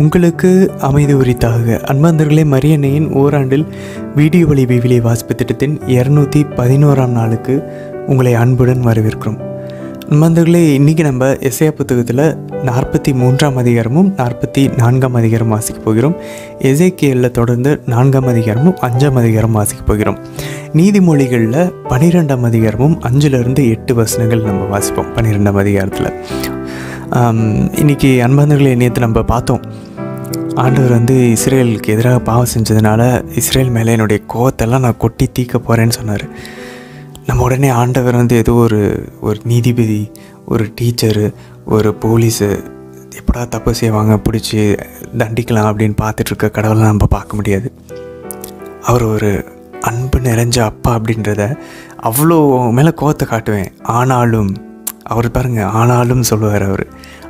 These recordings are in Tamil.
உங்களுக்கு அமைதி உரித்தாக. அன்பார்ந்தவர்களே, மரியன்னையின் ஓராண்டில் வீடியோ வழி விவிலிய வாசிப்பு திட்டத்தின் 211ஆம் நாளுக்கு உங்களை அன்புடன் வரவேற்கிறோம். அன்பார்ந்தவர்களே, இன்றைக்கி நம்ம எசேயா புத்தகத்தில் 43ஆம் அதிகாரமும் 44ஆம் அதிகாரம் வாசிக்க போகிறோம். எசேக்கியேலில் தொடர்ந்து 4ஆம் அதிகாரமும் 5ஆம் அதிகாரம் வாசிக்க போகிறோம். நீதிமொழிகளில் 12ஆம் அதிகாரமும் 5-8 வசனங்கள் நம்ம வாசிப்போம். 12ஆம் அதிகாரத்தில் இன்றைக்கி அன்பார்ந்தவர்களே, நேற்று நம்ம பார்த்தோம், ஆண்டவர் இஸ்ரேலுக்கு எதிராக பாவம் செஞ்சதுனால இஸ்ரேல் மேலே என்னுடைய கோவத்தெல்லாம் நான் கொட்டி தீக்க போகிறேன்னு சொன்னார். நம்ம உடனே ஆண்டவர் ஏதோ ஒரு நீதிபதி, ஒரு டீச்சரு, ஒரு போலீஸு எப்படா தப்பு செய்வாங்க பிடிச்சி தண்டிக்கலாம் அப்படின்னு பார்த்துட்ருக்க கடவுளை நம்ம பார்க்க முடியாது. அவர் ஒரு அன்பு நிறைஞ்ச அப்பா அப்படின்றத அவ்வளோ மேலே கோவத்தை காட்டுவேன். ஆனாலும் அவர் பாருங்கள், ஆனாலும் சொல்லுவார் அவர்.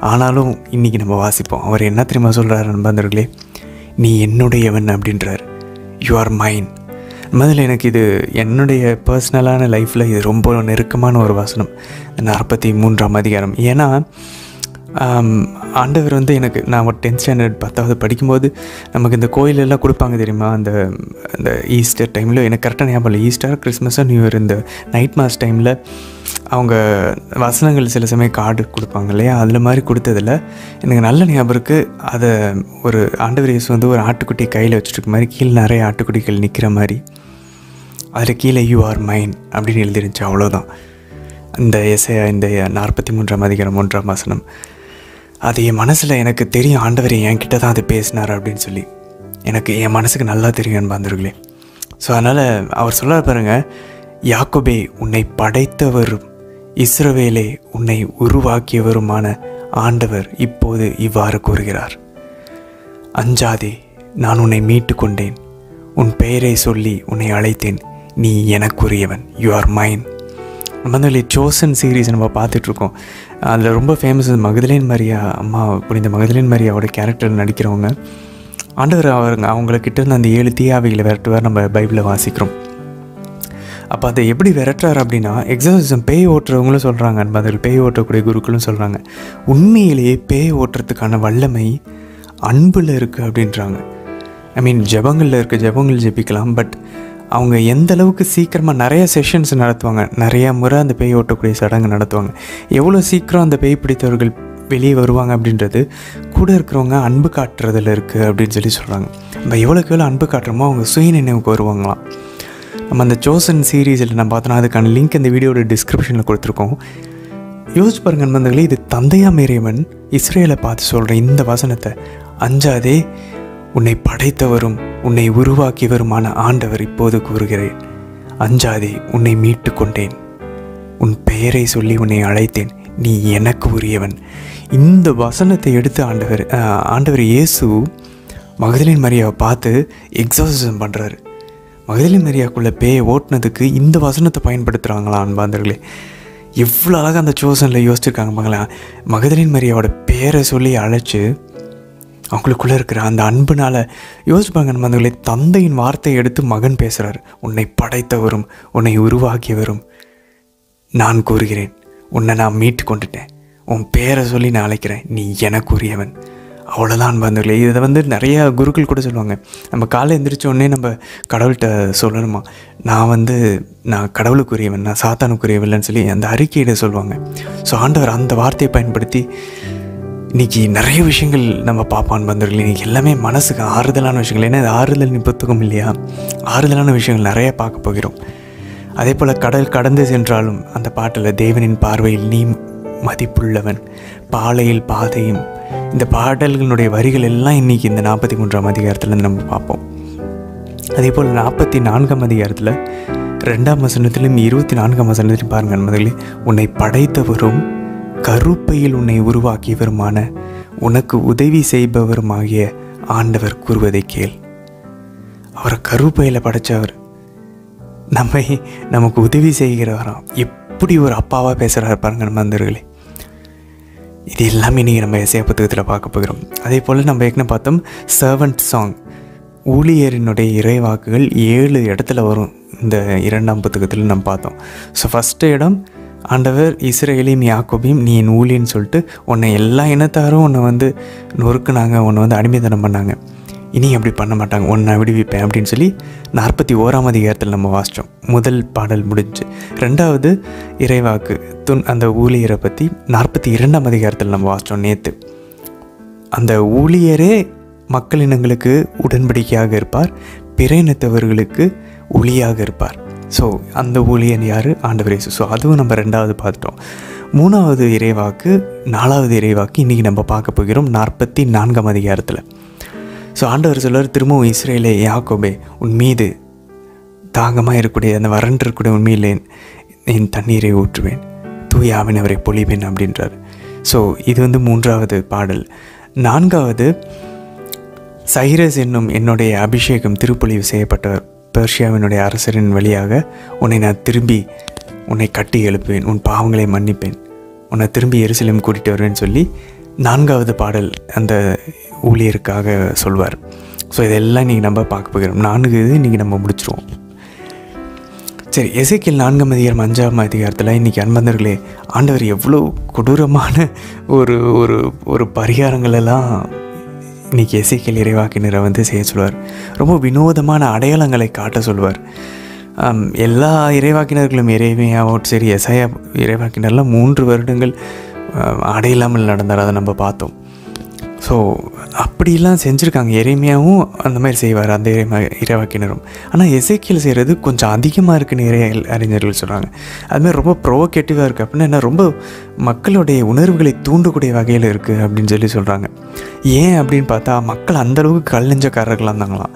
ஆனாலும் இன்றைக்கி நம்ம வாசிப்போம். அவர் என்ன தெரியுமா சொல்கிறார் நண்பர்களே? நீ என்னுடையவன் அப்படின்றார். யூ ஆர் மைன். முதல்ல எனக்கு இது என்னுடைய பர்சனலான லைஃப்பில் இது ரொம்ப நெருக்கமான ஒரு வசனம், 43ஆம் அதிகாரம். ஏன்னா ஆண்டவர் எனக்கு, நான் ஒரு 10th ஸ்டாண்டர்ட் 10வது படிக்கும்போது நமக்கு இந்த கோயிலெல்லாம் கொடுப்பாங்க தெரியுமா, அந்த ஈஸ்டர் டைமில். எனக்கு கரெக்டாக ஞாபகம் இல்லை, ஈஸ்டர், கிறிஸ்மஸோ நியூ இயர், இந்த நைட் மாஸ் டைமில் அவங்க வசனங்கள் சில சமயம் கார்டு கொடுப்பாங்க இல்லையா, அதில் மாதிரி கொடுத்ததில் எனக்கு நல்ல ஞாபகம் இருக்குது. அதை ஒரு ஆண்டவர் இயேசு ஒரு ஆட்டுக்குட்டியை கையில் வச்சுருக்க மாதிரி, கீழே நிறைய ஆட்டுக்குட்டிகள் நிற்கிற மாதிரி, அதில் கீழே யூ ஆர் மைன் அப்படின்னு எழுதிருந்துச்சு. அவ்வளோதான். இந்த எசேயா இந்த 43ஆம் அதிகாரம் 1ஆம் வசனம். அது என் மனசில் எனக்கு தெரியும், ஆண்டவர் என்கிட்ட தான் அது பேசினார் அப்படின்னு சொல்லி எனக்கு என் மனசுக்கு நல்லா தெரியும் அன்பார்ந்தவர்களே. ஸோ அதனால் அவர் சொல்ல பாருங்க, யாக்கோபே உன்னை படைத்தவரும் இஸ்ரவேலே உன்னை உருவாக்கியவருமான ஆண்டவர் இப்போது இவ்வாறு கூறுகிறார், அஞ்சாதே, நான் உன்னை மீட்டு கொண்டேன், உன் பெயரை சொல்லி உன்னை அழைத்தேன், நீ எனக்குரியவன், யூ ஆர் மைன். நம்ம சோசன் சீரீஸ் நம்ம பார்த்துட்ருக்கோம். அதில் ரொம்ப ஃபேமஸ் மகதலேன் மரியா அம்மா, புனித மகதலேன் மரியாவோட கேரக்டர் நடிக்கிறவங்க. ஆண்டவர் அவங்கக்கிட்ட இருந்து அந்த 7 தீயாவிகளை விரட்டுவார் நம்ம பைபிளை வாசிக்கிறோம். அப்போ அதை எப்படி விரட்டுறாரு அப்படின்னா, எக்ஸாசிசம் பேய் ஓட்டுறவங்களும் சொல்கிறாங்க, அதில் பேய் ஓட்டக்கூடிய குருக்களும் சொல்கிறாங்க, உண்மையிலேயே பேய் ஓட்டுறதுக்கான வல்லமை அன்பில் இருக்குது அப்படின்றாங்க. ஐ மீன் ஜெபங்களில் இருக்குது, ஜெபங்கள் ஜெபிக்கலாம். பட் அவங்க எந்த அளவுக்கு சீக்கிரமாக நிறைய செஷன்ஸ் நடத்துவாங்க, நிறையா முறை அந்த பேய் ஓட்டக்கூடிய சடங்கு நடத்துவாங்க. எவ்வளோ சீக்கிரம் அந்த பேய் பிடித்தவர்கள் வெளியே வருவாங்க அப்படின்றது கூட இருக்கிறவங்க அன்பு காட்டுறதில் இருக்குது அப்படின்னு சொல்லி சொல்கிறாங்க. நம்ம எவ்வளோக்கு எவ்வளோ அன்பு காட்டுறோமோ அவங்க சுய நினைவுக்கு வருவாங்களாம். நம்ம அந்த சோசன் சீரீஸில் நம்ம பார்த்தோன்னா அதுக்கான லிங்க் இந்த வீடியோட டிஸ்கிரிப்ஷனில் கொடுத்துருக்கோம். யோசிச்சு பாருங்க நண்பர்களே, இது தந்தையா மேரியவன் இஸ்ரேலை பார்த்து சொல்கிற இந்த வசனத்தை, அஞ்சாதே, உன்னை படைத்தவரும் உன்னை உருவாக்கியவருமான ஆண்டவர் இப்போது கூறுகிறேன், அஞ்சாதே, உன்னை மீட்டு கொண்டேன், உன் பெயரை சொல்லி உன்னை அழைத்தேன், நீ எனக்கு உரியவன். இந்த வசனத்தை எடுத்து ஆண்டவர் இயேசு மகதலேன் மரியாவை பார்த்து எக்ஸாசிசம் பண்ணுறாரு. மகதலேன் மரியாக்குள்ளே பேயை ஓட்டுனதுக்கு இந்த வசனத்தை பயன்படுத்துகிறாங்களா அன்பார்ந்தவர்களே? எவ்வளோ அழகாக அந்த சோசனில் யோசிச்சிருக்காங்க பாங்களா. மகதலேன் மரியாவோட பேரை சொல்லி அழைச்சி அவங்களுக்குள்ளே இருக்கிற அந்த அன்புனால் யோசிப்பாங்க நண்பர்களே. தந்தையின் வார்த்தையை எடுத்து மகன் பேசுகிறார், உன்னை படைத்தவரும் உன்னை உருவாக்கியவரும் நான் கூறுகிறேன், உன்னை நான் மீட்டு கொண்டுட்டேன், உன் பேரை சொல்லி நான் அழைக்கிறேன், நீ எனக்கு உரியவன். அவ்வளோதான் அன்பார்ந்தவர்களே. இதை நிறையா குருக்கள் கூட சொல்லுவாங்க, நம்ம காலை எந்திரிச்ச உடனே நம்ம கடவுள்கிட்ட சொல்லணுமா, நான் கடவுளுக்குரியவன், நான் சாத்தானுக்குரியவில்லைன்னு சொல்லி அந்த அறிக்கையிட சொல்லுவாங்க. ஸோ ஆண்டவர் அந்த வார்த்தையை பயன்படுத்தி இன்றைக்கி நிறைய விஷயங்கள் நம்ம பார்ப்பான் பந்தர்கள். இன்றைக்கி எல்லாமே மனசுக்கு ஆறுதலான விஷயங்கள். ஏன்னா இது ஆறுதல் புத்தகம் இல்லையா, ஆறுதலான விஷயங்கள் நிறைய பார்க்க போகிறோம். அதே போல் கடல் கடந்து சென்றாலும் அந்த பாட்டில் தேவனின் பார்வையில் நீ மதிப்புள்ளவன், பாலையில் பாதையும், இந்த பாடல்களுடைய வரிகள் எல்லாம் இன்றைக்கி இந்த 43ஆம் அதிகாரத்தில் நம்ம பார்ப்போம். அதே போல் 44ஆம் அதிகாரத்தில் 2ஆம் வசனத்திலும் 24ஆம் வசனத்திலும் பாருங்கள் நண்பர்களே, உன்னை படைத்தவரும் கருப்பையில் உன்னை உருவாக்கியவருமான உனக்கு உதவி செய்பவருமாகிய ஆண்டவர் கூறுவதை கேள். அவரை கருப்பையில் படைத்தவர் நமக்கு உதவி செய்கிறவராம். எப்படி ஒரு அப்பாவாக பேசுகிறாரு பாருங்க நண்பர்களே. இது எல்லாமே நீங்கள் நம்ம எசேயா புத்தகத்தில் பார்க்க போகிறோம். அதே போல் நம்ம ஏற்கனவே பார்த்தோம் சர்வன்ட் சாங், ஊழியரினுடைய இறைவாக்குகள் 7 இடத்துல வரும் இந்த 2ஆம் புத்தகத்தில் நம்ம பார்த்தோம். ஸோ ஃபஸ்ட்டு இடம் ஆண்டவர் இஸ்ரவேலையும் யாக்கோபையும் நீ என் ஊழியன்னு சொல்லிட்டு உன்னை எல்லா இனத்தாரும் உன்னை வந்து நொறுக்குனாங்க, உன்னை வந்து அடிமைத்தனம் பண்ணாங்க, இனி அப்படி பண்ண மாட்டாங்க, உன்னை விடுவிப்பேன் அப்படின்னு சொல்லி 41ஆம் அதிகாரத்தில் நம்ம வாசித்தோம். முதல் பாடல் முடிஞ்சு. 2வது இறைவாக்கு அந்த ஊழியரை பற்றி 42ஆம் அதிகாரத்தில் நம்ம வாசித்தோம் நேற்று. அந்த ஊழியரே மக்களினங்களுக்கு உடன்படிக்கையாக இருப்பார், பிற இனத்தவர்களுக்கு ஒளியாக இருப்பார். ஸோ அந்த ஊழியன் யார்? ஆண்டவர் இயேசு. ஸோ அதுவும் நம்ம 2வது பார்த்துட்டோம். 3வது இறைவாக்கு 4வது இறைவாக்கு இன்றைக்கி நம்ம பார்க்க போகிறோம் 44ஆம் அதிகாரத்தில். ஸோ ஆண்டவர் சொல்வார், திரும்பவும் இஸ்ரவேலே யாக்கோபே உன் மீது தாகமாக இருக்கக்கூடிய அந்த வறண்டு இருக்கக்கூடிய உண்மையில் என் தண்ணீரை ஊற்றுவேன், தூய ஆவியானவரை பொழிவேன் அப்படின்றார். ஸோ இது வந்து 3வது பாடல். 4வது சைரஸ் என்னும் என்னுடைய அபிஷேகம் திருப்பொழிவு செய்யப்பட்டவர் பெர்ஷியாவினுடைய அரசரின் வழியாக உன்னை நான் திரும்பி உன்னை கட்டி எழுப்புவேன், உன் பாவங்களை மன்னிப்பேன், உன்னை திரும்பி எருசலேம் கூட்டிகிட்டு வருவேன்னு சொல்லி 4வது பாடல் அந்த ஊழியருக்காக சொல்வார். ஸோ இதெல்லாம் இன்றைக்கி நம்ம பார்க்க போகிறோம். 4 இது இன்றைக்கி நம்ம முடிச்சிருவோம். சரி, எசேக்கியேல் 4ஆம் அதிகாரம் 5ஆம் அதிகாரத்தில் இன்றைக்கி அன்பந்தர்களே ஆண்டவர் எவ்வளோ கொடூரமான ஒரு ஒரு ஒரு பரிகாரங்களெல்லாம் இன்றைக்கி எசேக்கியேல் இறைவாக்கினரை வந்து செய்ய சொல்வார். ரொம்ப வினோதமான அடையாளங்களை காட்ட சொல்வார். எல்லா இறைவாக்கினர்களும் எரேமியாவும் சரி எசாயா இறைவாக்கினர்லாம் 3 வருடங்கள் அடையில்லாமல் நடந்தார், அதை நம்ம பார்த்தோம். ஸோ அப்படிலாம் செஞ்சுருக்காங்க. எரேமியாவும் அந்த மாதிரி செய்வார், அந்த இறைவாக்கினரும். ஆனால் எசேக்கியேல் செய்கிறது கொஞ்சம் அதிகமாக இருக்குன்னு அறிஞர்கள் சொல்கிறாங்க. அதுமாதிரி ரொம்ப ப்ரோவோகேட்டிவாக இருக்குது. அப்படின்னா என்ன, ரொம்ப மக்களுடைய உணர்வுகளை தூண்டக்கூடிய வகையில் இருக்குது அப்படின்னு சொல்லி சொல்கிறாங்க. ஏன் அப்படின்னு பார்த்தா மக்கள் அந்தளவுக்கு கல் நெஞ்சக்காரர்களாக இருந்தாங்களாம்.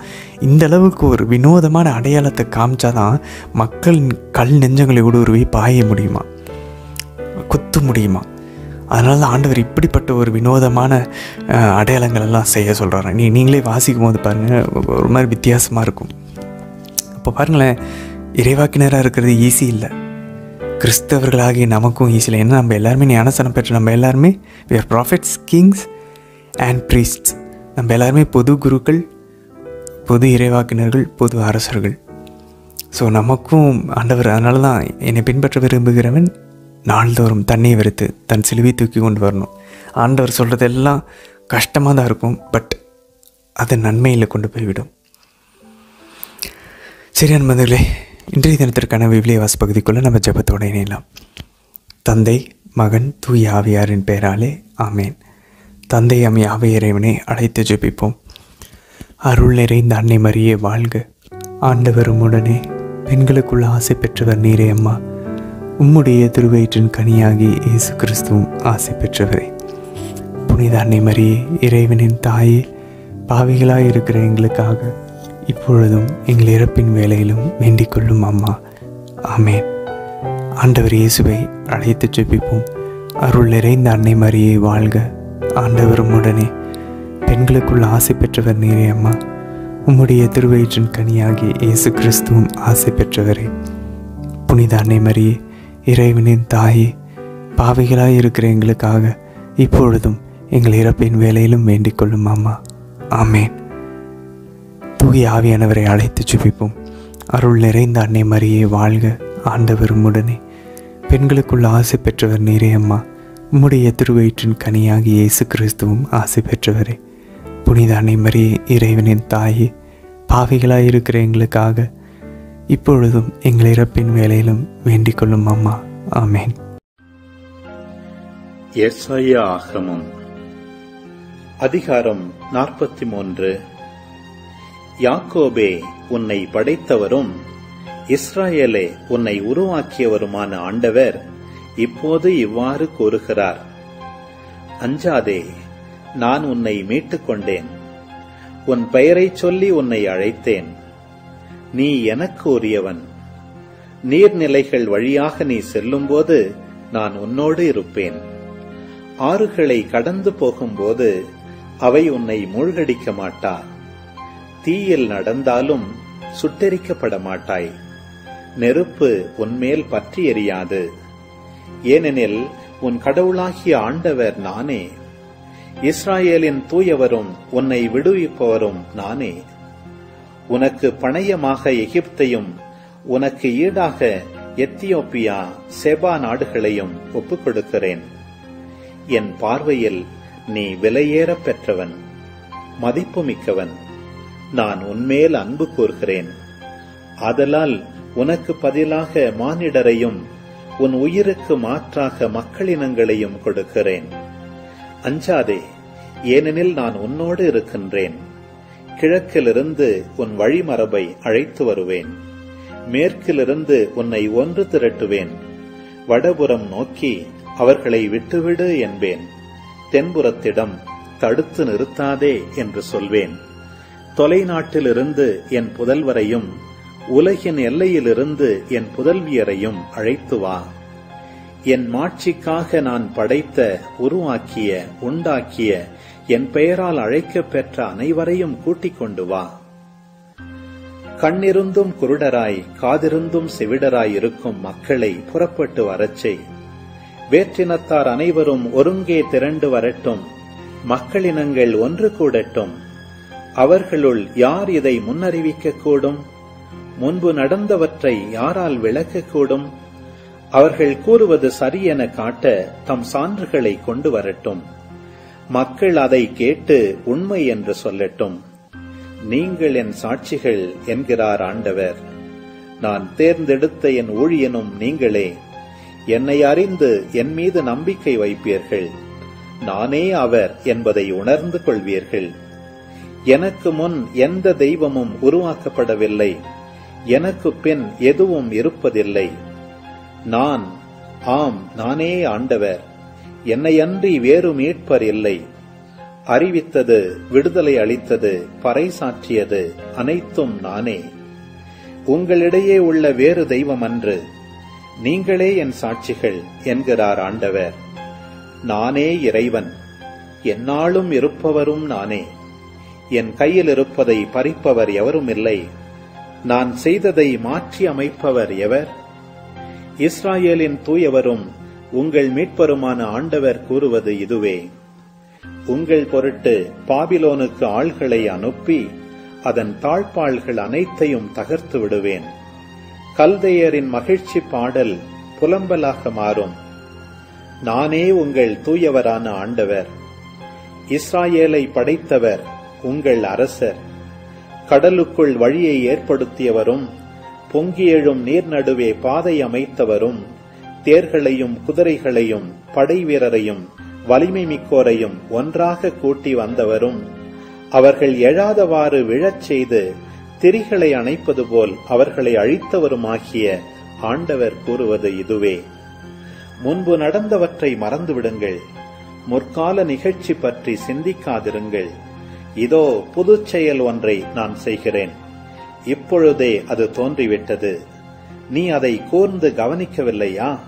இந்தளவுக்கு ஒரு வினோதமான அடையாளத்தை காமிச்சாதான் மக்கள் கல் நெஞ்சங்களை ஊடுருவி பாய முடியுமா, குத்த முடியுமா. அதனால தான் ஆண்டவர் இப்படிப்பட்ட ஒரு வினோதமான அடையாளங்கள் எல்லாம் செய்ய சொல்கிறாரு. நீங்களே வாசிக்கும் போது பாருங்கள், ஒரு மாதிரி வித்தியாசமாக இருக்கும். அப்போ பாருங்களேன், இறைவாக்கினராக இருக்கிறது ஈஸி இல்லை, கிறிஸ்தவர்களாகி நமக்கும் ஈஸி இல்லை. ஏன்னா நம்ம எல்லாருமே ஞானஸ்தானம் பெற்ற நம்ம எல்லாருமே we are prophets, kings and priests. நம்ம எல்லாருமே பொது குருக்கள், பொது இறைவாக்கினர்கள், பொது அரசர்கள். ஸோ நமக்கும் ஆண்டவர் அதனால தான் என்னை பின்பற்ற விரும்புகிறவன் நாள்தோறும் தண்ணி வெறுத்து தன் சிலுவை தூக்கி கொண்டு வரணும். ஆண்டவர் சொல்கிறதெல்லாம் கஷ்டமாக தான் இருக்கும், பட் அது நன்மையில் கொண்டு போய்விடும். சரி அன்பர்களே, இன்றைய தினத்திற்கான விவிலிய வாசி பகுதிக்குள்ளே நம்ம ஜெபத்தோடு இணையலாம். தந்தை, மகன், தூய ஆவியாரின் பெயராலே ஆமேன். தந்தை ஆவி இறைவனை அழைத்து ஜெபிப்போம். அருள் நிறைந்த அன்னை மரியே வாழ்க. ஆண்டவரும் உடனே பெண்களுக்குள்ள ஆசை பெற்றவர் நீரே அம்மா. உம்முடைய திருவயிற்றின் கனியாகி இயேசு கிறிஸ்துவும் ஆசை பெற்றவரே. புனித அன்னை மரியே, இறைவனின் தாயே, பாவிகளாய் இருக்கிற எங்களுக்காக இப்பொழுதும் எங்கள் இறப்பின் வேளையிலும் வேண்டிக் கொள்ளும் அம்மா. ஆமேன். ஆண்டவர் இயேசுவை அழைத்து ஜெபிப்போம். அருள் நிறைந்த அன்னை மரியே வாழ்க. ஆண்டவரும் உடனே பெண்களுக்குள் ஆசை பெற்றவர் நீரே அம்மா. உம்முடைய திருவயிற்றின் கனியாகி இயேசு கிறிஸ்துவும் ஆசை பெற்றவரே. புனித அன்னை மரியே, இறைவனின் தாயே, பாவிகளாய் இருக்கிற எங்களுக்காக இப்பொழுதும் எங்கள் இறப்பின் வேளையிலும் வேண்டிக் கொள்ளும் அம்மா. ஆமேன். தூய ஆவியானவரை அழைத்து ஜெபிப்போம். அருள் நிறைந்த அன்னை மரியே வாழ்க. ஆண்டவரும் உடனே பெண்களுக்குள் ஆசை பெற்றவர் நீரே அம்மா. உம்முடைய திருவயிற்றின் கனியாகி இயேசு கிறிஸ்துவும் ஆசை பெற்றவரே. புனித அன்னை மரியே, இறைவனின் தாயே, பாவிகளாய் இருக்கிற எங்களுக்காக இப்பொழுதும் எங்கள் இறப்பின் வேளையிலும் வேண்டிக் கொள்ளும் அம்மா. ஆமேன். எசாயா ஆகமம் அதிகாரம் 43. யாக்கோபே, உன்னை படைத்தவரும் இஸ்ராயேலே உன்னை உருவாக்கியவருமான ஆண்டவர் இப்போது இவ்வாறு கூறுகிறார்: அஞ்சாதே, நான் உன்னை மீட்டுக் கொண்டேன். உன் பெயரை சொல்லி உன்னை அழைத்தேன். நீ எனக்கு உரியவன். நீர்நிலைகள் வழியாக நீ செல்லும்போது நான் உன்னோடு இருப்பேன். ஆறுகளை கடந்து போகும்போது அவை உன்னை மூழ்கடிக்க மாட்டா. தீயில் நடந்தாலும் சுட்டெரிக்கப்பட மாட்டாய். நெருப்பு உன்மேல் பற்றி எரியாது. ஏனெனில் உன் கடவுளாகிய ஆண்டவர் நானே. இஸ்ராயேலின் தூயவரும் உன்னை விடுவிப்பவரும் நானே. உனக்கு பணயமாக எகிப்தையும் உனக்கு ஈடாக எத்தியோப்பியா, செபா நாடுகளையும் ஒப்புக் கொடுக்கிறேன். என் பார்வையில் நீ விலையேறப் பெற்றவன், மதிப்புமிக்கவன். நான் உன்மேல் அன்பு கூர்கிறேன். ஆதலால் உனக்கு பதிலாக மானிடரையும் உன் உயிருக்கு மாற்றாக மக்களினங்களையும் கொடுக்கிறேன். அஞ்சாதே, ஏனெனில் நான் உன்னோடு இருக்கின்றேன். கிழக்கிலிருந்து உன் வழிமரபை அழைத்து வருவேன். மேற்கிலிருந்து உன்னை ஒன்று திரட்டுவேன். வடபுறம் நோக்கி அவர்களை விட்டுவிடு என்பேன். தென்புறத்திடம் தடுத்து நிறுத்தாதே என்று சொல்வேன். தொலைநாட்டிலிருந்து என் புதல்வரையும் உலகின் எல்லையிலிருந்து என் புதல்வியரையும் அழைத்து வா. என் மாட்சிக்காக நான் படைத்த, உருவாக்கிய, உண்டாக்கிய, என் பெயரால் அழைக்கப் பெற்ற அனைவரையும் கூட்டிக் கொண்டு வா. கண்ணிருந்தும் குருடராய், காதிருந்தும் செவிடராய் இருக்கும் மக்களை புறப்பட்டு வரச்செய். வேற்றினத்தார் அனைவரும் ஒருங்கே திரண்டு வரட்டும். மக்களினங்கள் ஒன்று கூடட்டும். அவர்களுள் யார் இதை முன்னறிவிக்க கூடும்? முன்பு நடந்தவற்றை யாரால் விளக்கக்கூடும்? அவர்கள் கூறுவது சரியென காட்ட தம் சான்றுகளை கொண்டு வரட்டும். மக்கள் அதை கேட்டு உண்மை என்று சொல்லட்டும். நீங்கள் என் சாட்சிகள் என்கிறார் ஆண்டவர். நான் தேர்ந்தெடுத்த என் ஊழியனும் நீங்களே. என்னை அறிந்து என் மீது நம்பிக்கை வைப்பீர்கள். நானே அவர் என்பதை உணர்ந்து கொள்வீர்கள். எனக்கு முன் எந்த தெய்வமும் உருவாக்கப்படவில்லை. எனக்கு பின் எதுவும் இருப்பதில்லை. நான், ஆம், நானே ஆண்டவர். என்னையன்றி வேறு மீட்பர் இல்லை. அறிவித்தது, விடுதலை அளித்தது, பறைசாற்றியது அனைத்தும் நானே. உங்களிடையே உள்ள வேறு தெய்வம் அன்று. நீங்களே என் சாட்சிகள் என்கிறார் ஆண்டவர். நானே இறைவன், எந்நாளும் இருப்பவரும் நானே. என் கையில் இருப்பதை பறிப்பவர் எவரும் இல்லை. நான் செய்ததை மாற்றி அமைப்பவர் எவர்? இஸ்ராயேலின் தூயவரும் உங்கள் மீட்பருமான ஆண்டவர் கூறுவது இதுவே. உங்கள் பொருட்டு பாபிலோனுக்கு ஆள்களை அனுப்பி அதன் தாழ்பாள்கள் அனைத்தையும் தகர்த்து விடுவேன். கல்தையரின் மகிழ்ச்சி பாடல் புலம்பலாக மாறும். நானே உங்கள் தூயவரான ஆண்டவர். இஸ்ராயேலை படைத்தவர் உங்கள் அரசர். கடலுக்குள் வழியை ஏற்படுத்தியவரும், பொங்கி எழும் நீர் நடுவே பாதை அமைத்தவரும், தேர்களையும் குதிரைகளையும் படை வீரரையும் வலிமை மிக்கோரையும் ஒன்றாக கூட்டி வந்தவரும், அவர்கள் எழாதவாறு விழச் செய்து திரிகளை அணைப்பது போல் அவர்களை அழித்தவருமாகிய ஆண்டவர் கூறுவது இதுவே. முன்பு நடந்தவற்றை மறந்துவிடுங்கள். முற்கால நிகழ்ச்சி பற்றி சிந்திக்காதிருங்கள். இதோ புது செயல் ஒன்றை நான் செய்கிறேன். இப்பொழுதே அது தோன்றிவிட்டது. நீ அதை கூர்ந்து கவனிக்கவில்லையா?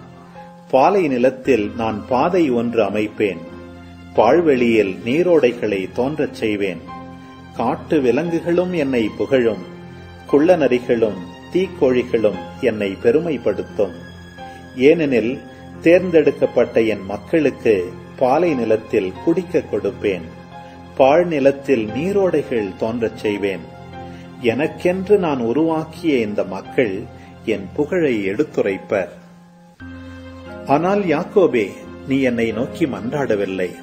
பாலை நிலத்தில் நான் பாதை ஒன்று அமைப்பேன். பாழ்வெளியில் நீரோடைகளை தோன்றச் செய்வேன். காட்டு விலங்குகளும் என்னை புகழும். குள்ள நரிகளும் தீக்கோழிகளும் என்னை பெருமைப்படுத்தும். ஏனெனில் தேர்ந்தெடுக்கப்பட்ட என் மக்களுக்கு பாலை நிலத்தில் குடிக்க கொடுப்பேன். பாழ் நிலத்தில் நீரோடைகள் தோன்றச் செய்வேன். எனக்கென்று நான் உருவாக்கிய இந்த மக்கள் என் புகழை எடுத்துரைப்பர். ஆனால் யாக்கோபே, நீ என்னை நோக்கி மன்றாடவில்லை.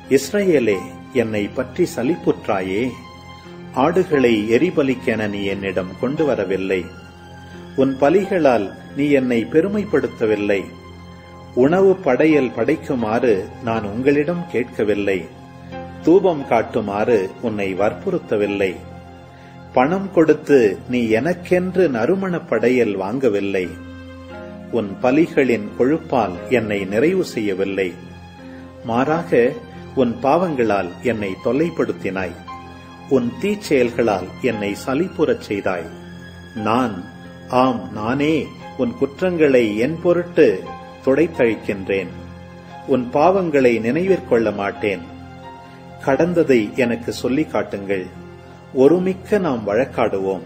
இஸ்ரவேலே, என்னை பற்றி சலிப்புற்றாயே. ஆடுகளை எரிபலிக்கென நீ என்னிடம் கொண்டு வரவில்லை. உன் பலிகளால் நீ என்னை பெருமைப்படுத்தவில்லை. உணவு படையல் படைக்குமாறு நான் உங்களிடம் கேட்கவில்லை. தூபம் காட்டுமாறு உன்னை வற்புறுத்தவில்லை. பணம் கொடுத்து நீ எனக்கென்று நறுமண படையல் வாங்கவில்லை. உன் பலிகளின் கொழுப்பால் என்னை நிறைவு செய்யவில்லை. மாறாக உன் பாவங்களால் என்னை தொல்லைப்படுத்தினாய். உன் தீச்செயல்களால் என்னை சலிப்புறச் செய்தாய். நான், ஆம் நானே, உன் குற்றங்களை என் பொருட்டு துடைத்தழிக்கின்றேன். உன் பாவங்களை நினைவிற்கொள்ள மாட்டேன். கடந்ததை எனக்கு சொல்லிக் காட்டுங்கள். ஒருமிக்க நாம் வழக்காடுவோம்.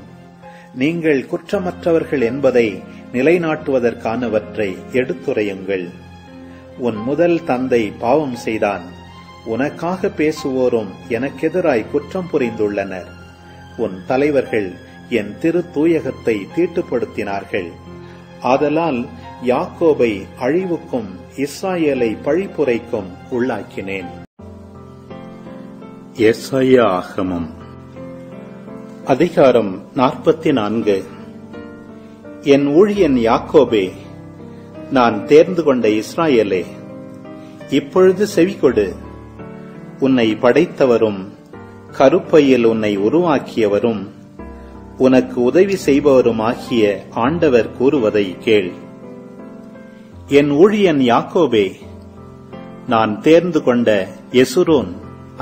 நீங்கள் குற்றமற்றவர்கள் என்பதை நிலைநாட்டுவதற்கானவற்றை எடுத்துரையுங்கள். உன் முதல் தந்தை பாவம் செய்தான். உனக்காக பேசுவோரும் எனக்கெதிராய் குற்றம் புரிந்துள்ளனர். உன் தலைவர்கள் என் திரு தூயகத்தை தீட்டுப்படுத்தினார்கள். ஆதலால் யாக்கோபை அழிவுக்கும் இஸ்ராயேலை பழிப்புரைக்கும் உள்ளாக்கினேன். எசாயா ஆகமம் அதிகாரம் 44. என் ஊழியன் யாக்கோபே, நான் தேர்ந்து கொண்ட இஸ்ராயேலே, இப்பொழுது செவிகொடு. உன்னை படைத்தவரும் கருப்பையில் உன்னை உருவாக்கியவரும் உனக்கு உதவி செய்பவருமாகிய ஆண்டவர் கூறுவதை கேள். என் ஊழியன் யாக்கோபே, நான் தேர்ந்து கொண்ட எசுரோன்,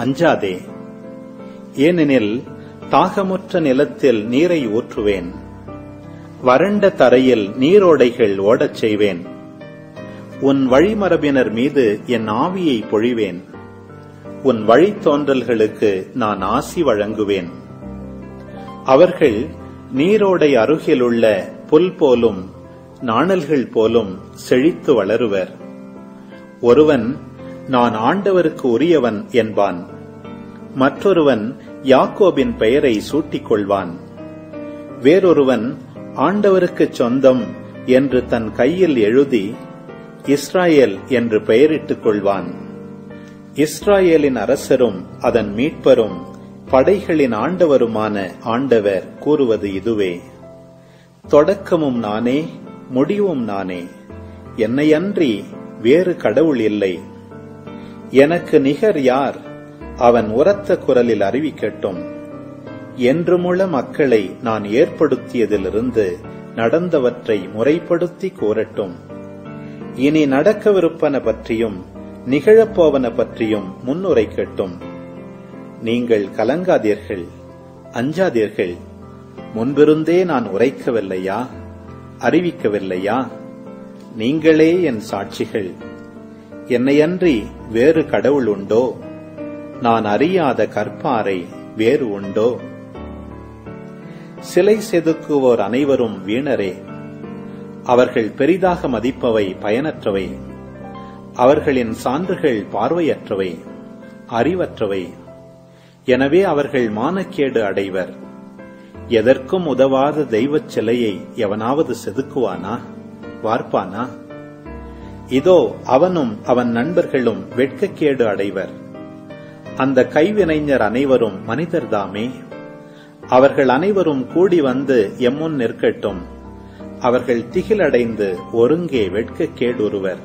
அஞ்சாதே. ஏனெனில் தாகமுற்ற நிலத்தில் நீரை ஊற்றுவேன், வறண்ட தரையில் நீரோடைகள் ஓடச் செய்வேன். உன் வழிமரபினர் மீது என் ஆவியை பொழிவேன், உன் வழித்தோன்றல்களுக்கு நான் ஆசி வழங்குவேன். அவர்கள் நீரோடை அருகிலுள்ள புல் போலும் நாணல்கள் போலும் செழித்து வளருவர். ஒருவன் நான் ஆண்டவருக்கு உரியவன் என்பான், மற்றொருவன் யாக்கோபின் பெயரை சூட்டிக் கொள்வான். வேறொருவன் ஆண்டவருக்குச் சொந்தம் என்று தன் கையில் எழுதி இஸ்ராயேல் என்று பெயரிட்டுக் கொள்வான். இஸ்ராயேலின் அரசரும் அதன் மீட்பரும் படைகளின் ஆண்டவருமான ஆண்டவர் கூறுவது இதுவே: தொடக்கமும் நானே, முடிவும் நானே, என்னையன்றி வேறு கடவுள் இல்லை. எனக்கு நிகர் யார்? அவன் உரத்த குரலில் அறிவிக்கட்டும். என்றுமுள்ள மக்களை நான் ஏற்படுத்தியதிலிருந்து நடந்தவற்றை முறைப்படுத்தி கூறட்டும். இனி நடக்கவிருப்பன பற்றியும் நிகழப்போவன பற்றியும் முன்னுரைக்கட்டும். நீங்கள் கலங்காதீர்கள், அஞ்சாதீர்கள். முன்பிருந்தே நான் உரைக்கவில்லையா, அறிவிக்கவில்லையா? நீங்களே என் சாட்சிகள். என்னையன்றி வேறு கடவுள் உண்டோ? நான் அறியாத கற்பாறை வேறு உண்டோ? சிலை செதுக்குவோர் அனைவரும் வீணரே. அவர்கள் பெரிதாக மதிப்பவை பயனற்றவை. அவர்களின் சான்றுகள் பார்வையற்றவை, அறிவற்றவை. எனவே அவர்கள் மானக்கேடு அடைவர். எதற்கும் உதவாத தெய்வச் சிலையை எவனாவது செதுக்குவானா, வார்ப்பானா? இதோ அவனும் அவன் நண்பர்களும் வெட்கக்கேடு அடைவர். அந்த கைவினைஞர் அனைவரும் மனிதர்தாமே. அவர்கள் அனைவரும் கூடி வந்து எம்முன் நிற்கட்டும். அவர்கள் திகிலடைந்து ஒருங்கே வெட்கக்கேடுருவர்.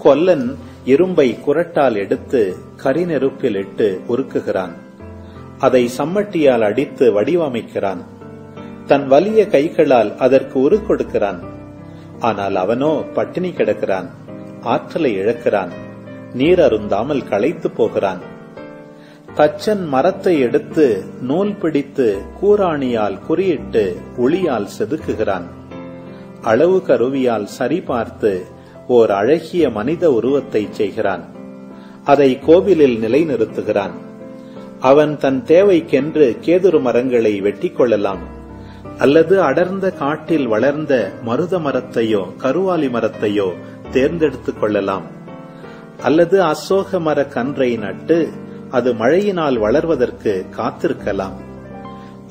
கொல்லன் இரும்பை குரட்டால் எடுத்து கரிநெருப்பில் இட்டு உருக்குகிறான். அதை சம்மட்டியால் அடித்து வடிவமைக்கிறான். தன் வலிய கைகளால் அதற்கு உரு கொடுக்கிறான். ஆனால் அவனோ பட்டினி கிடக்கிறான், ஆற்றலை இழக்கிறான், நீர் அருந்தாமல் களைத்து போகிறான். தச்சன் மரத்தை எடுத்து நூல் பிடித்து கூராணியால் குறியிட்டு உளியால் செதுக்குகிறான். அளவு கருவியால் சரிபார்த்து ஓர் அழகிய மனித உருவத்தை செய்கிறான். அதை கோவிலில் நிலைநிறுத்துகிறான். அவன் தன் தேவைக்கென்று கேதுரு மரங்களை வெட்டி கொள்ளலாம், அல்லது அடர்ந்த காட்டில் வளர்ந்த மருத மரத்தையோ கருவாலி மரத்தையோ தேர்ந்தெடுத்துக் கொள்ளலாம், அல்லது அசோக மர கன்றை நட்டு அது மழையினால் வளர்வதற்கு காத்திருக்கலாம்.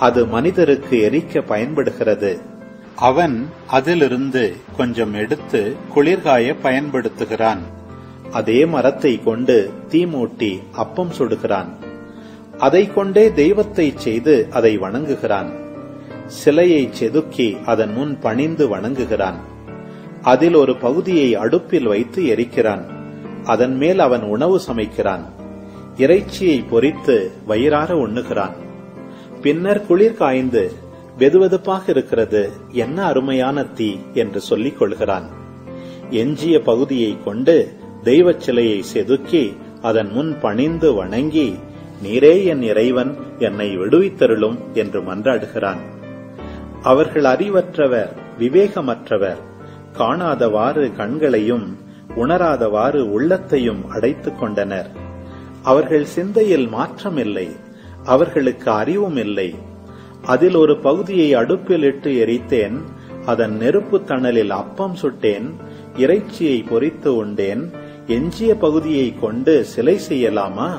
அது மனிதருக்கு எரிக்க பயன்படுகிறது. அவன் அதிலிருந்து கொஞ்சம் எடுத்து குளிர்காய பயன்படுத்துகிறான். அதே மரத்தை கொண்டு தீ மூட்டி அப்பம் சுடுகிறான். அதை கொண்டே தெய்வத்தை செய்து அதை வணங்குகிறான். சிலையை செதுக்கி அதன் முன் பணிந்து வணங்குகிறான். அதில் ஒரு பகுதியை அடுப்பில் வைத்து எரிக்கிறான். அதன் மேல் அவன் உணவு சமைக்கிறான். இறைச்சியை பொரித்து வயிறார உண்ணுகிறான். பின்னர் குளிர் காய்ந்து வெதுவெதுப்பாக இருக்கிறது, என்ன அருமையான தீ என்று சொல்லிக் கொள்கிறான். எஞ்சிய பகுதியை கொண்டு தெய்வச் சிலையை செதுக்கி அதன் முன் பணிந்து வணங்கி, நீரே என் இறைவன், என்னை விடுவித்தருளும் என்று மன்றாடுகிறான். அவர்கள் அறிவற்றவர், விவேகமற்றவர், காணாதவாறு கண்களையும் உணராதவாறு உள்ளத்தையும் அடைத்துக் கொண்டனர். அவர்கள் சிந்தையில் மாற்றமில்லை, அவர்களுக்கு அறிவும் இல்லை. அதில் ஒரு பகுதியை அடுப்பில் இட்டு எரித்தேன், அதன் நெருப்பு தணலில் அப்பம் சுட்டேன், இறைச்சியை பொரித்து உண்டேன். எஞ்சிய பகுதியை கொண்டு சிலை செய்யலாமா?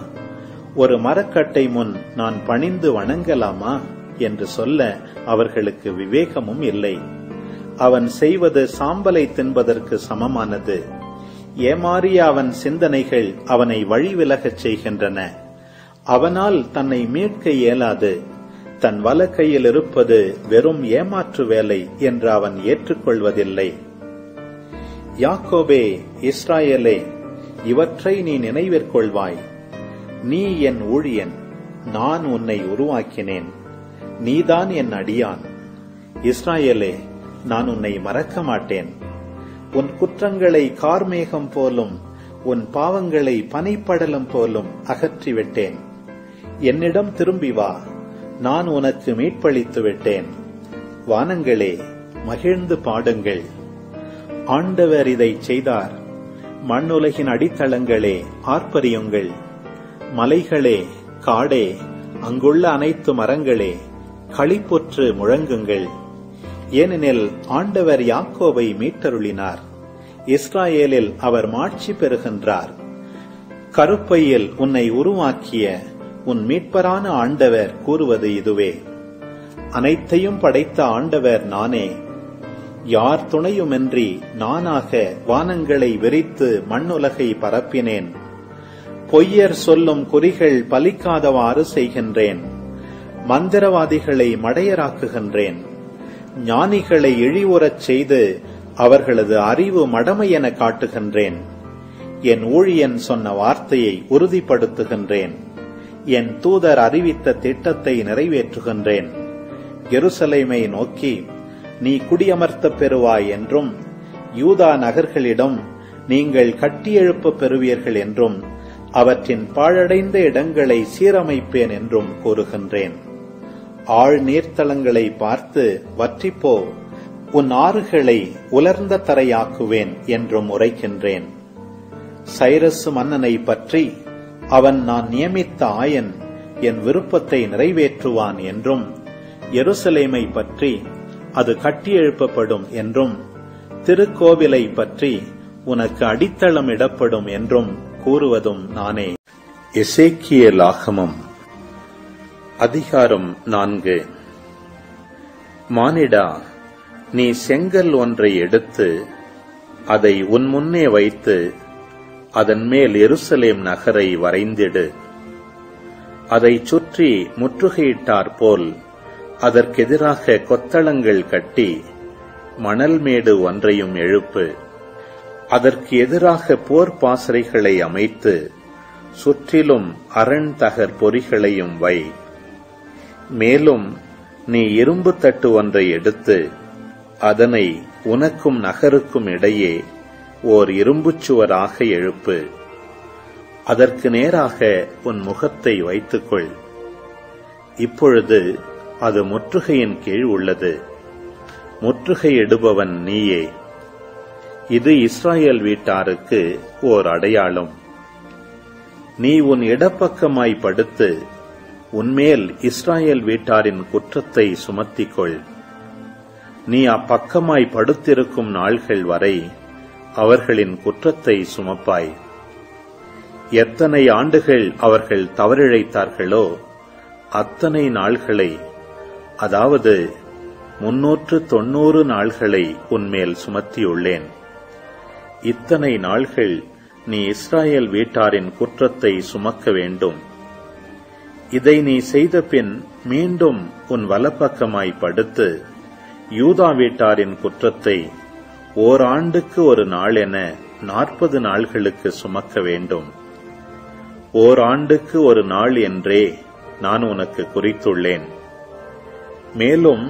ஒரு மரக்கட்டை முன் நான் பணிந்து வணங்கலாமா என்று சொல்ல அவர்களுக்கு விவேகமும் இல்லை. அவன் செய்வது சாம்பலை தின்பதற்கு சமமானது. ஏமாறிய அவன் சிந்தனைகள் அவனை வழிவிலகச் செய்கின்றன. அவனால் தன்னை மீட்க இயலாது. தன் வலக்கையில் இருப்பது வெறும் ஏமாற்று வேலை என்று அவன் ஏற்றுக்கொள்வதில்லை. யாக்கோபே, இஸ்ராயேலே, இவற்றை நீ நினைவிற்கொள்வாய். நீ என் ஊழியன், நான் உன்னை உருவாக்கினேன். நீதான் என் அடியான். இஸ்ராயேலே, நான் உன்னை மறக்க மாட்டேன். உன் குற்றங்களை கார்மேகம் போலும் உன் பாவங்களை பனிப்படலம் போலும் அகற்றிவிட்டேன். என்னிடம் திரும்பி வா, நான் உனக்கு மீட்பளித்து விட்டேன். வானங்களே, மகிழ்ந்து பாடுங்கள். ஆண்டவர் இதை செய்தார். மண்ணுலகின் அடித்தளங்களே, ஆர்ப்பரியுங்கள். மலைகளே, காடே, அங்குள்ள அனைத்து மரங்களே, களிப்புற்று முழங்குங்கள். ஏனெனில் ஆண்டவர் யாக்கோபை மீட்டருளினார், இஸ்ராயேலில் அவர் மாட்சி பெறுகின்றார். கருப்பையில் உன்னை உருவாக்கிய உன் மீட்பரான ஆண்டவர் கூறுவது இதுவே. அனைத்தையும் படைத்த ஆண்டவர் நானே. யார் துணையுமின்றி நானாக வானங்களை விரித்து மண்ணுலகை பரப்பினேன். பொய்யர் சொல்லும் குறிகள் பலிக்காதவாறு செய்கின்றேன். மந்திரவாதிகளை மடையராக்குகின்றேன். ஞானிகளை இழிவுறச் செய்து அவர்களது அறிவு மடமை என காட்டுகின்றேன். என் ஊழியன் சொன்ன வார்த்தையை உறுதிப்படுத்துகின்றேன். என் தூதர் அறிவித்த திட்டத்தை நிறைவேற்றுகின்றேன். எருசலேமை நோக்கி, நீ குடியமர்த்த பெறுவாய் என்றும், யூதா நகர்களிடம் நீங்கள் கட்டியெழுப்ப பெறுவீர்கள் என்றும், அவற்றின் பாழடைந்த இடங்களை சீரமைப்பேன் என்றும் கூறுகின்றேன். ஆழ் நீர்த்தளங்களை பார்த்து வற்றிப்போ, உன் ஆறுகளை உலர்ந்த தரையாக்குவேன் என்றும் உரைக்கின்றேன். சைரசு மன்னனை பற்றி, அவன் நான் நியமித்த ஆயன், என் விருப்பத்தை நிறைவேற்றுவான் என்றும், எருசலேமை பற்றி அது கட்டியெழுப்பப்படும் என்றும், திருக்கோவிலை பற்றி உனக்கு அடித்தளம் இடப்படும் என்றும் கூறுவதும் நானே. எசேக்கியேல் ஆகமம் அதிகாரம் 4. மானிடா, நீ செங்கல் ஒன்றை எடுத்து அதை உன் முன்னே வைத்து அதன் மேல் எருசலேம் நகரை வரைந்திடு. அதை சுற்றி முற்றுகையிட்டாற்போல் அதற்கெதிராக கொத்தளங்கள் கட்டி மணல் மேடு ஒன்றையும் எழுப்பு. அதற்கு எதிராக போர் பாசறைகளை அமைத்து சுற்றிலும் அரண் தகர் பொறிகளையும் வை. மேலும் நீ இரும்பு தட்டு ஒன்றை எடுத்து அதனை உனக்கும் நகருக்கும் இடையே ஓர் இரும்புச் சுவராக எழுப்பு. அதற்கு நேராக உன் முகத்தை வைத்துக்கொள். இப்பொழுது அது முற்றுகையின் கீழ் உள்ளது. முற்றுகையிடுபவன் நீயே. இது இஸ்ராயேல் வீட்டாருக்கு ஓர் அடையாளம். நீ உன் இடப்பக்கமாய் படுத்து உன்மேல் இஸ்ராயேல் வீட்டாரின் குற்றத்தை சுமத்திக்கொள். நீ அப்பக்கமாய் படுத்திருக்கும் நாள்கள் வரை அவர்களின் குற்றத்தை சுமப்பாய். எத்தனை ஆண்டுகள் அவர்கள் தவறிழைத்தார்களோ அத்தனை நாள்களை, அதாவது 390 நாள்களை உன்மேல் சுமத்தியுள்ளேன். இத்தனை நாள்கள் நீ இஸ்ராயேல் வீட்டாரின் குற்றத்தை சுமக்க வேண்டும். இதை நீ செய்த பின் மீண்டும் உன் வலப்பக்கமாய் படுத்து யூதா வீட்டாரின் குற்றத்தை ஓராண்டுக்கு ஒரு நாள் என 40 நாள்களுக்கு சுமக்க வேண்டும். ஓராண்டுக்கு ஒரு நாள் என்றே நான் உனக்கு குறித்துள்ளேன். மேலும்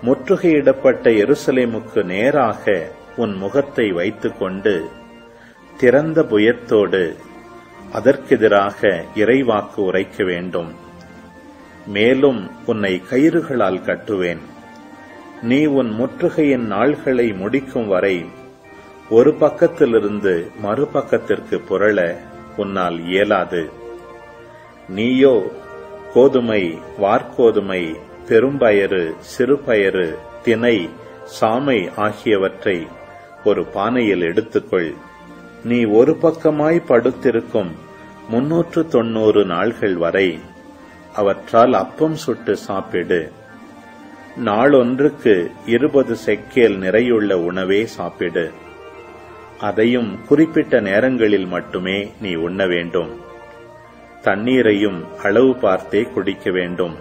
முற்றுகையிடப்பட்ட எருசலேமுக்கு நேராக உன் முகத்தை வைத்துக்கொண்டு திறந்த புயத்தோடு அதற்கெதிராக இறைவாக்கு உரைக்க வேண்டும். மேலும் உன்னை கயிறுகளால் கட்டுவேன். நீ உன் முற்றுகையின் நாள்களை முடிக்கும் வரை ஒரு பக்கத்திலிருந்து மறுபக்கத்திற்கு புரள உன்னால் இயலாது. நீயோ கோதுமை, வார்கோதுமை, பெரும்பயறு, சிறுபயறு, தினை, சாமை ஆகியவற்றை ஒரு பானையில் எடுத்துக்கொள். நீ ஒரு பக்கமாய் படுத்திருக்கும் 390 நாள்கள் வரை அவற்றால் அப்பம் சுட்டு சாப்பிடு. நாளொன்றுக்கு 20 செக்கேல் நிறையுள்ள உணவே சாப்பிடு. அதையும் குறிப்பிட்ட நேரங்களில் மட்டுமே நீ உண்ண வேண்டும். தண்ணீரையும் அளவு பார்த்தே குடிக்க வேண்டும்.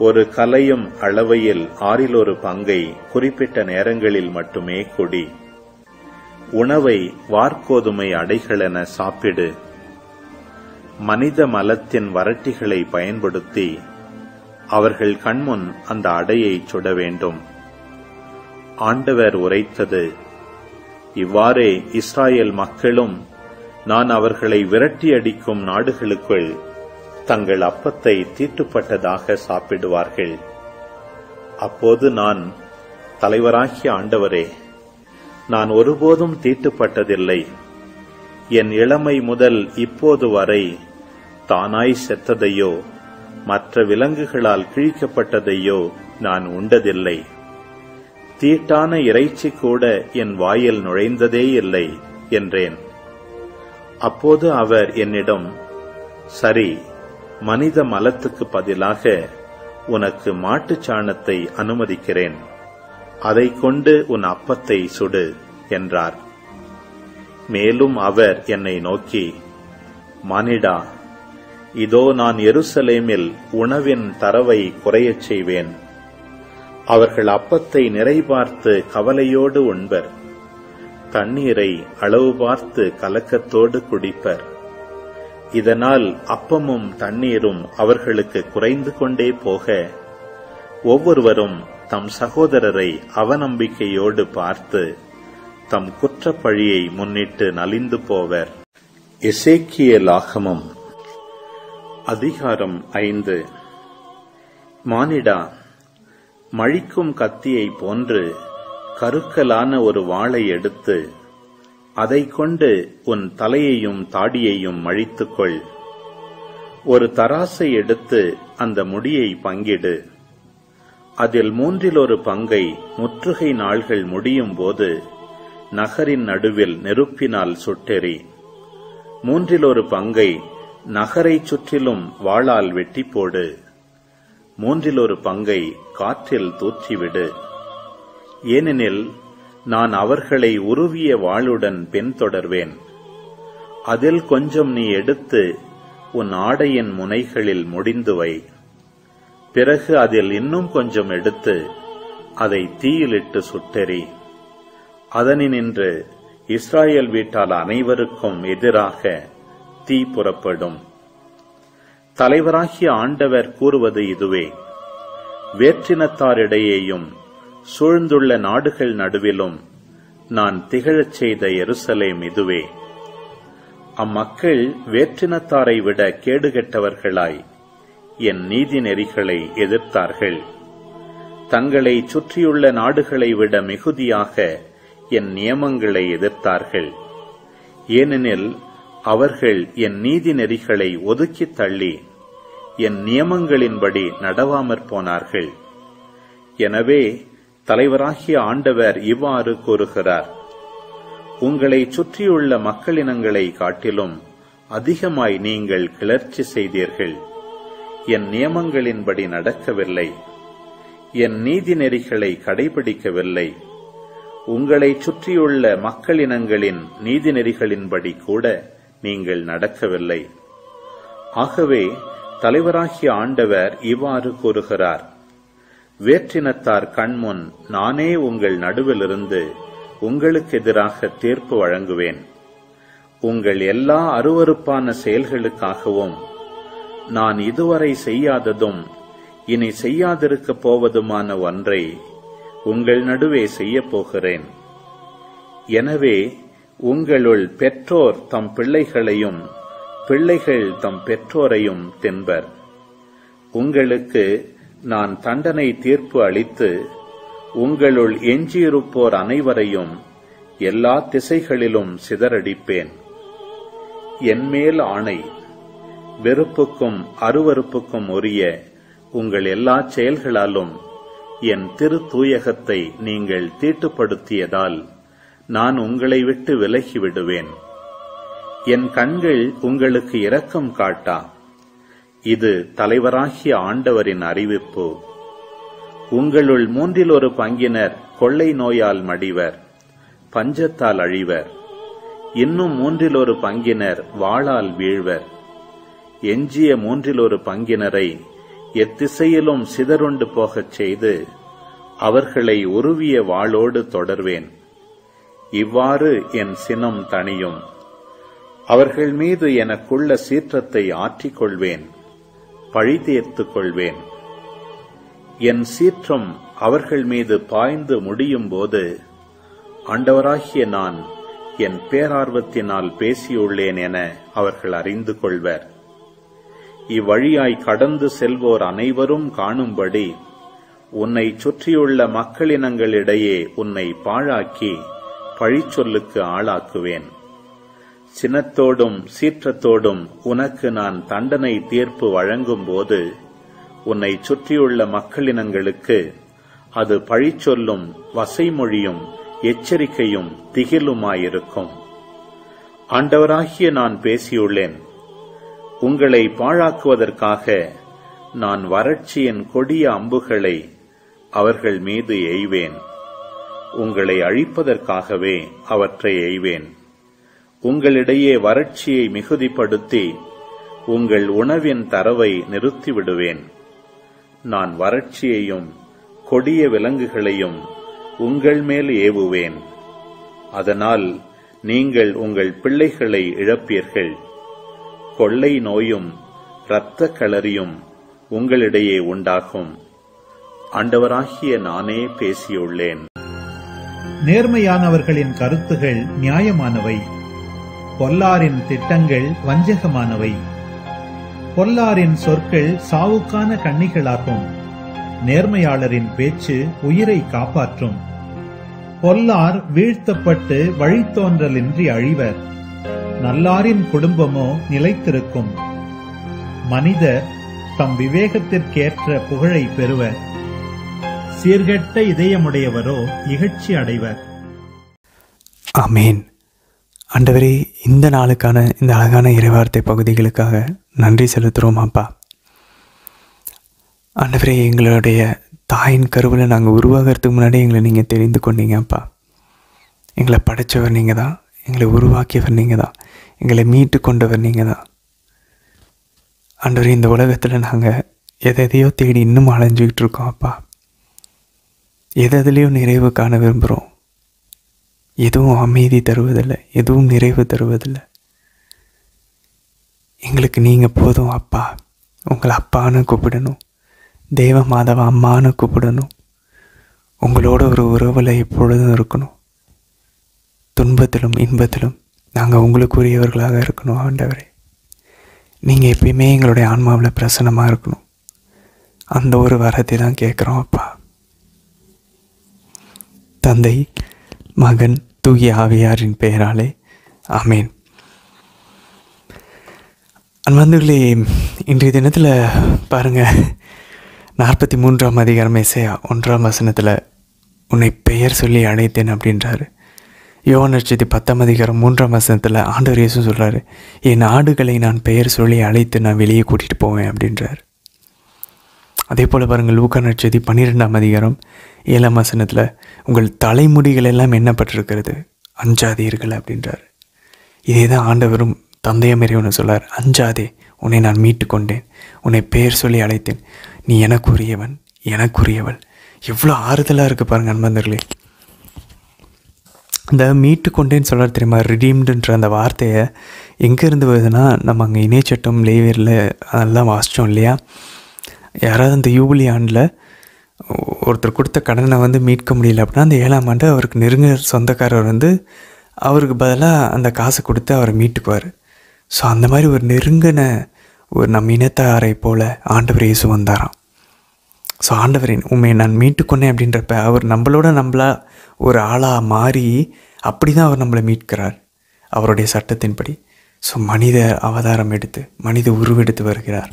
ஒரு கலையும் அளவையில் 1/6 பங்கை குறிப்பிட்ட நேரங்களில் மட்டுமே குடி. உணவை வார்கோதுமை அடைகளென சாப்பிடு. மனித மலத்தின் வரட்டிகளை பயன்படுத்தி அவர்கள் கண்முன் அந்த அடையை சுட வேண்டும். ஆண்டவர் உரைத்தது: இவ்வாறே இஸ்ராயேல் மக்களும் நான் அவர்களை விரட்டியடிக்கும் நாடுகளுக்குள் தங்கள் அப்பத்தை தீட்டுப்பட்டதாக சாப்பிடுவார்கள். அப்போது நான், தலைவராகிய ஆண்டவரே, நான் ஒருபோதும் தீட்டுப்பட்டதில்லை. என் இளமை முதல் இப்போது வரை தானாய் செத்ததையோ மற்ற விலங்குகளால் கிழிக்கப்பட்டதையோ நான் உண்டதில்லை. தீட்டான இறைச்சி கூட என் வாயில் நுழைந்ததே இல்லை என்றேன். அப்போது அவர் என்னிடம், சரி, மனித மலத்துக்கு பதிலாக உனக்கு மாட்டுச் சாணத்தை அனுமதிக்கிறேன். அதை கொண்டு உன் அப்பத்தை சுடு என்றார். மேலும் அவர் என்னை நோக்கி, மானிடா, இதோ நான் எருசலேமில் உணவின் தரவை குறையச் செய்வேன். அவர்கள் அப்பத்தை நிறைபார்த்து கவலையோடு உண்பர். தண்ணீரை அளவு பார்த்து கலக்கத்தோடு குடிப்பர். இதனால் அப்பமும் தண்ணீரும் அவர்களுக்கு குறைந்து கொண்டே போக, ஒவ்வொருவரும் தம் சகோதரரை அவநம்பிக்கையோடு பார்த்து தம் குற்றப்பழியை முன்னிட்டு நலிந்து போவர். எசேக்கியேல் ஆகமம் அதிகாரம் 5. மானிடா, மழிக்கும் கத்தியை போன்று கருக்கலான ஒரு வாளை எடுத்து அதை கொண்டு உன் தலையையும் தாடியையும் மழித்துக்கொள். ஒரு தராசை எடுத்து அந்த முடியை பங்கிடு. அதில் 1/3 பங்கை முற்றுகை நாள்கள் முடியும் போது நகரின் நடுவில் நெருப்பினால் சுட்டெறி. 1/3 பங்கை நகரைச் சுற்றிலும் வாளால் வெட்டி போடு. 1/3 பங்கை காற்றில் தூற்றிவிடு. ஏனெனில் நான் அவர்களை உருவிய வாளுடன் பின்தொடர்வேன். அதில் கொஞ்சம் நீ எடுத்து உன் ஆடையின் முனைகளில் முடிந்து வை. பிறகு அதில் இன்னும் கொஞ்சம் எடுத்து அதை தீயிலிட்டு சுட்டெறி. அதனின்று இஸ்ராயேல் வீட்டால் அனைவருக்கும் எதிராக தீ புறப்படும். தலைவராகிய ஆண்டவர் கூறுவது இதுவே: வேற்றினத்தாரிடையேயும் சூழ்ந்துள்ள நாடுகள் நடுவிலும் நான் திகழச் செய்த எருசலேம் இதுவே. அம்மக்கள் வேற்றினத்தாரை விட கேடுகெட்டவர்களாய் என் நீதி நெறிகளை எதிர்த்தார்கள். தங்களை சுற்றியுள்ள நாடுகளை விட மிகுதியாக என் நியமங்களை எதிர்த்தார்கள். ஏனெனில் அவர்கள் என் நீதி நெறிகளை ஒதுக்கித் தள்ளி என் நியமங்களின்படி நடவாமற் போனார்கள். எனவே தலைவராகிய ஆண்டவர் இவ்வாறு கூறுகிறார்: உங்களை சுற்றியுள்ள மக்களினங்களை காட்டிலும் அதிகமாய் நீங்கள் கிளர்ச்சி செய்தீர்கள். என் நியமங்களின்படி நடக்கவில்லை. என் நீதி நெறிகளை கடைபிடிக்கவில்லை. உங்களை சுற்றியுள்ள மக்களினங்களின் நீதி நெறிகளின்படி கூட நீங்கள் நடக்கவில்லை. ஆகவே தலைவராகிய ஆண்டவர் இவ்வாறு கூறுகிறார்: வேற்றினத்தார் கண்முன் நானே உங்கள் நடுவிலிருந்து உங்களுக்கு எதிராக தீர்ப்பு வழங்குவேன். உங்கள் எல்லா அருவருப்பான செயல்களுக்காகவும் நான் இதுவரை செய்யாததும் இனி செய்யாதிருக்கப் போவதுமான ஒன்றை உங்கள் நடுவே செய்யப் போகிறேன். எனவே உங்களுள் பெற்றோர் தம் பிள்ளைகளையும் பிள்ளைகள் தம் பெற்றோரையும் தின்பர். உங்களுக்கு நான் தண்டனை தீர்ப்பு அளித்து உங்களுள் எஞ்சியிருப்போர் அனைவரையும் எல்லா திசைகளிலும் சிதறடிப்பேன். என்மேல் ஆணை, வெறுப்புக்கும் அருவருப்புக்கும் உரிய உங்கள் எல்லா செயல்களாலும் என் திரு தூயகத்தை நீங்கள் தீட்டுப்படுத்தியதால் நான் உங்களை விட்டு விலகி விடுவேன். என் கண்கள் உங்களுக்கு இரக்கம் காட்டா. இது தலைவராகிய ஆண்டவரின் அறிவிப்பு. உங்களுள் 1/3 கொள்ளை நோயால் மடிவர், பஞ்சத்தால் அழிவர். இன்னும் 1/3 வாளால் வீழ்வர். எஞ்சிய 1/3 எத்திசையிலும் சிதறுண்டு போகச் செய்து அவர்களை உருவிய வாளோடு தொடர்வேன். இவ்வாறு என் சினம் தணியும். அவர்கள் மீது எனக்குள்ள சீற்றத்தை ஆற்றிக்கொள்வேன், பழி தீர்த்துக் கொள்வேன். என் சீற்றம் அவர்கள் மீது பாய்ந்து முடியும் போது ஆண்டவராகிய நான் என் பேரார்வத்தினால் பேசியுள்ளேன் என அவர்கள் அறிந்து கொள்வர். இவ்வழியாய் கடந்து செல்வோர் அனைவரும் காணும்படி உன்னை சுற்றியுள்ள மக்களினங்களிடையே உன்னை பாழாக்கி பழிச்சொல்லுக்கு ஆளாக்குவேன். சினத்தோடும் சீற்றத்தோடும் உனக்கு நான் தண்டனை தீர்ப்பு வழங்கும் போது உன்னை சுற்றியுள்ள மக்களினங்களுக்கு அது பழிச்சொல்லும், வசைமொழியும், எச்சரிக்கையும் திகிலுமாயிருக்கும். ஆண்டவராகிய நான் பேசியுள்ளேன். உங்களை பாழாக்குவதற்காக நான் வறட்சியின் கொடிய அம்புகளை அவர்கள் மீது எய்வேன். உங்களை அழிப்பதற்காகவே அவற்றை எய்வேன். உங்களிடையே வறட்சியை மிகுதிப்படுத்தி உங்கள் உணவின் தரவை நிறுத்திவிடுவேன். நான் வறட்சியையும் கொடிய விலங்குகளையும் உங்கள் மேல் ஏவுவேன். அதனால் நீங்கள் உங்கள் பிள்ளைகளை இழப்பீர்கள். கொள்ளை நோயும் இரத்த களரியும் உங்களிடையே உண்டாகும். ஆண்டவராகிய நானே பேசியுள்ளேன். நேர்மையானவர்களின் கருத்துகள் நியாயமானவை, பொல்லாரின் திட்டங்கள் வஞ்சகமானவை. பொல்லாரின் சொற்கள் சாவுக்கான கண்ணிகளாகும், நேர்மையாளரின் பேச்சு உயிரை காப்பாற்றும். பொல்லார் வீழ்த்தப்பட்டு வழித்தோன்றலின்றி அழிவர், நல்லாரின் குடும்பமோ நிலைத்திருக்கும். மனிதர் தம் விவேகத்திற்கேற்ற புகழை பெறுவர், சீர்கெட்ட இதயமுடையவரோ இகழ்ச்சி அடைவர். ஆமேன். ஆண்டவரே, இந்த நாளுக்கான இந்த அழகான இறைவார்த்தை பகுதிகளுக்காக நன்றி செலுத்துகிறோம் அப்பா. ஆண்டவரே, எங்களுடைய தாயின் கருவில் நாங்கள் உருவாகிறதுக்கு முன்னாடி எங்களை நீங்கள் தெரிந்து கொண்டீங்க அப்பா. எங்களை படைத்தவர் நீங்கள் தான், எங்களை உருவாக்கியவர் நீங்கள் தான், எங்களை மீட்டு கொண்டவர் நீங்கள் தான். ஆண்டவரே, இந்த உலகத்தில் நாங்கள் எதையோ தேடி இன்னும் அலைஞ்சிக்கிட்டு இருக்கோம் அப்பா. எதுலேயோ நிறைவு காண விரும்புகிறோம். எதுவும் அமைதி தருவதில்லை, எதுவும் நிறைவு தருவதில்லை. எங்களுக்கு நீங்கள் போதும் அப்பா. உங்களை அப்பான்னு கூப்பிடணும், தேவ மாதவ அம்மானு கூப்பிடணும். உங்களோட ஒரு உறவில் எப்பொழுதும் இருக்கணும். துன்பத்திலும் இன்பத்திலும் நாங்கள் உங்களுக்குரியவர்களாக இருக்கணும். ஆண்டவரே, நீங்கள் எப்பயுமே எங்களுடைய ஆன்மாவில் பிரசன்னமாக இருக்கணும். அந்த ஒரு வரத்தை தான் கேட்குறோம் அப்பா. தந்தை, மகன், தூய ஆவியாரின் பெயராலே ஆமேன். அன்பார்ந்தவர்களே, இன்றைய தினத்தில் பாருங்கள், 43ஆம் அதிகாரம் எசேயா 1ஆம் வசனத்தில் உன்னை பெயர் சொல்லி அழைத்தேன் அப்படின்றாரு. யோவான் நற்செய்தி 10ஆம் அதிகாரம் 3ஆம் வசனத்தில் ஆண்டவர் இயேசு சொல்கிறாரு, என் ஆடுகளை நான் பெயர் சொல்லி அழைத்து நான் வெளியே கூட்டிகிட்டு போவேன் அப்படின்றார். அதே போல் பாருங்கள், லூக்கா நற்செய்தி 12ஆம் அதிகாரம் 7ஆம் வசனத்தில் உங்கள் தலைமுடிகள் எல்லாம் எண்ணப்பட்டிருக்கிறது, அஞ்சாதீர்கள் அப்படின்றார். இதே தான் ஆண்டவரும் தந்தையம் இறைவனை சொல்லார், அஞ்சாதே, உன்னை நான் மீட்டு கொண்டேன், உன்னை பெயர் சொல்லி அழைத்தேன், நீ எனக்குரியவன், எனக்குரியவள். எவ்வளோ ஆறுதலாக இருக்குது பாருங்கள் அன்பந்தர்களே. இந்த மீட்டு கொண்டேன்னு சொல்கிறார் தெரியுமா, ரிடீம்டுன்ற அந்த வார்த்தையை எங்கேருந்து வருதுன்னா, நம்ம அங்கே இணைச்சட்டம் லேவியரில் அதெல்லாம் வாசித்தோம் இல்லையா. யாராவது அந்த யூபிலி ஆண்டில் ஒருத்தர் கொடுத்த கடனை மீட்க முடியல அப்படின்னா, அந்த 7ஆம் ஆண்டு அவருக்கு நெருங்க சொந்தக்காரர் அவருக்கு பதிலாக அந்த காசை கொடுத்து அவரை மீட்டுக்குவார். ஸோ அந்த மாதிரி ஒரு நெருங்கின ஒரு நம் இனத்தாரை போல் ஆண்டவர் இயேசு வந்தாராம். ஸோ ஆண்டவரின் உண்மையை நான் மீட்டுக்கொண்டேன் அப்படின்றப்ப அவர் நம்மளா ஒரு ஆளாக மாறி அப்படி தான் அவர் நம்மளை மீட்கிறார் அவருடைய சட்டத்தின்படி. ஸோ மனித அவதாரம் எடுத்து மனித உருவெடுத்து வருகிறார்.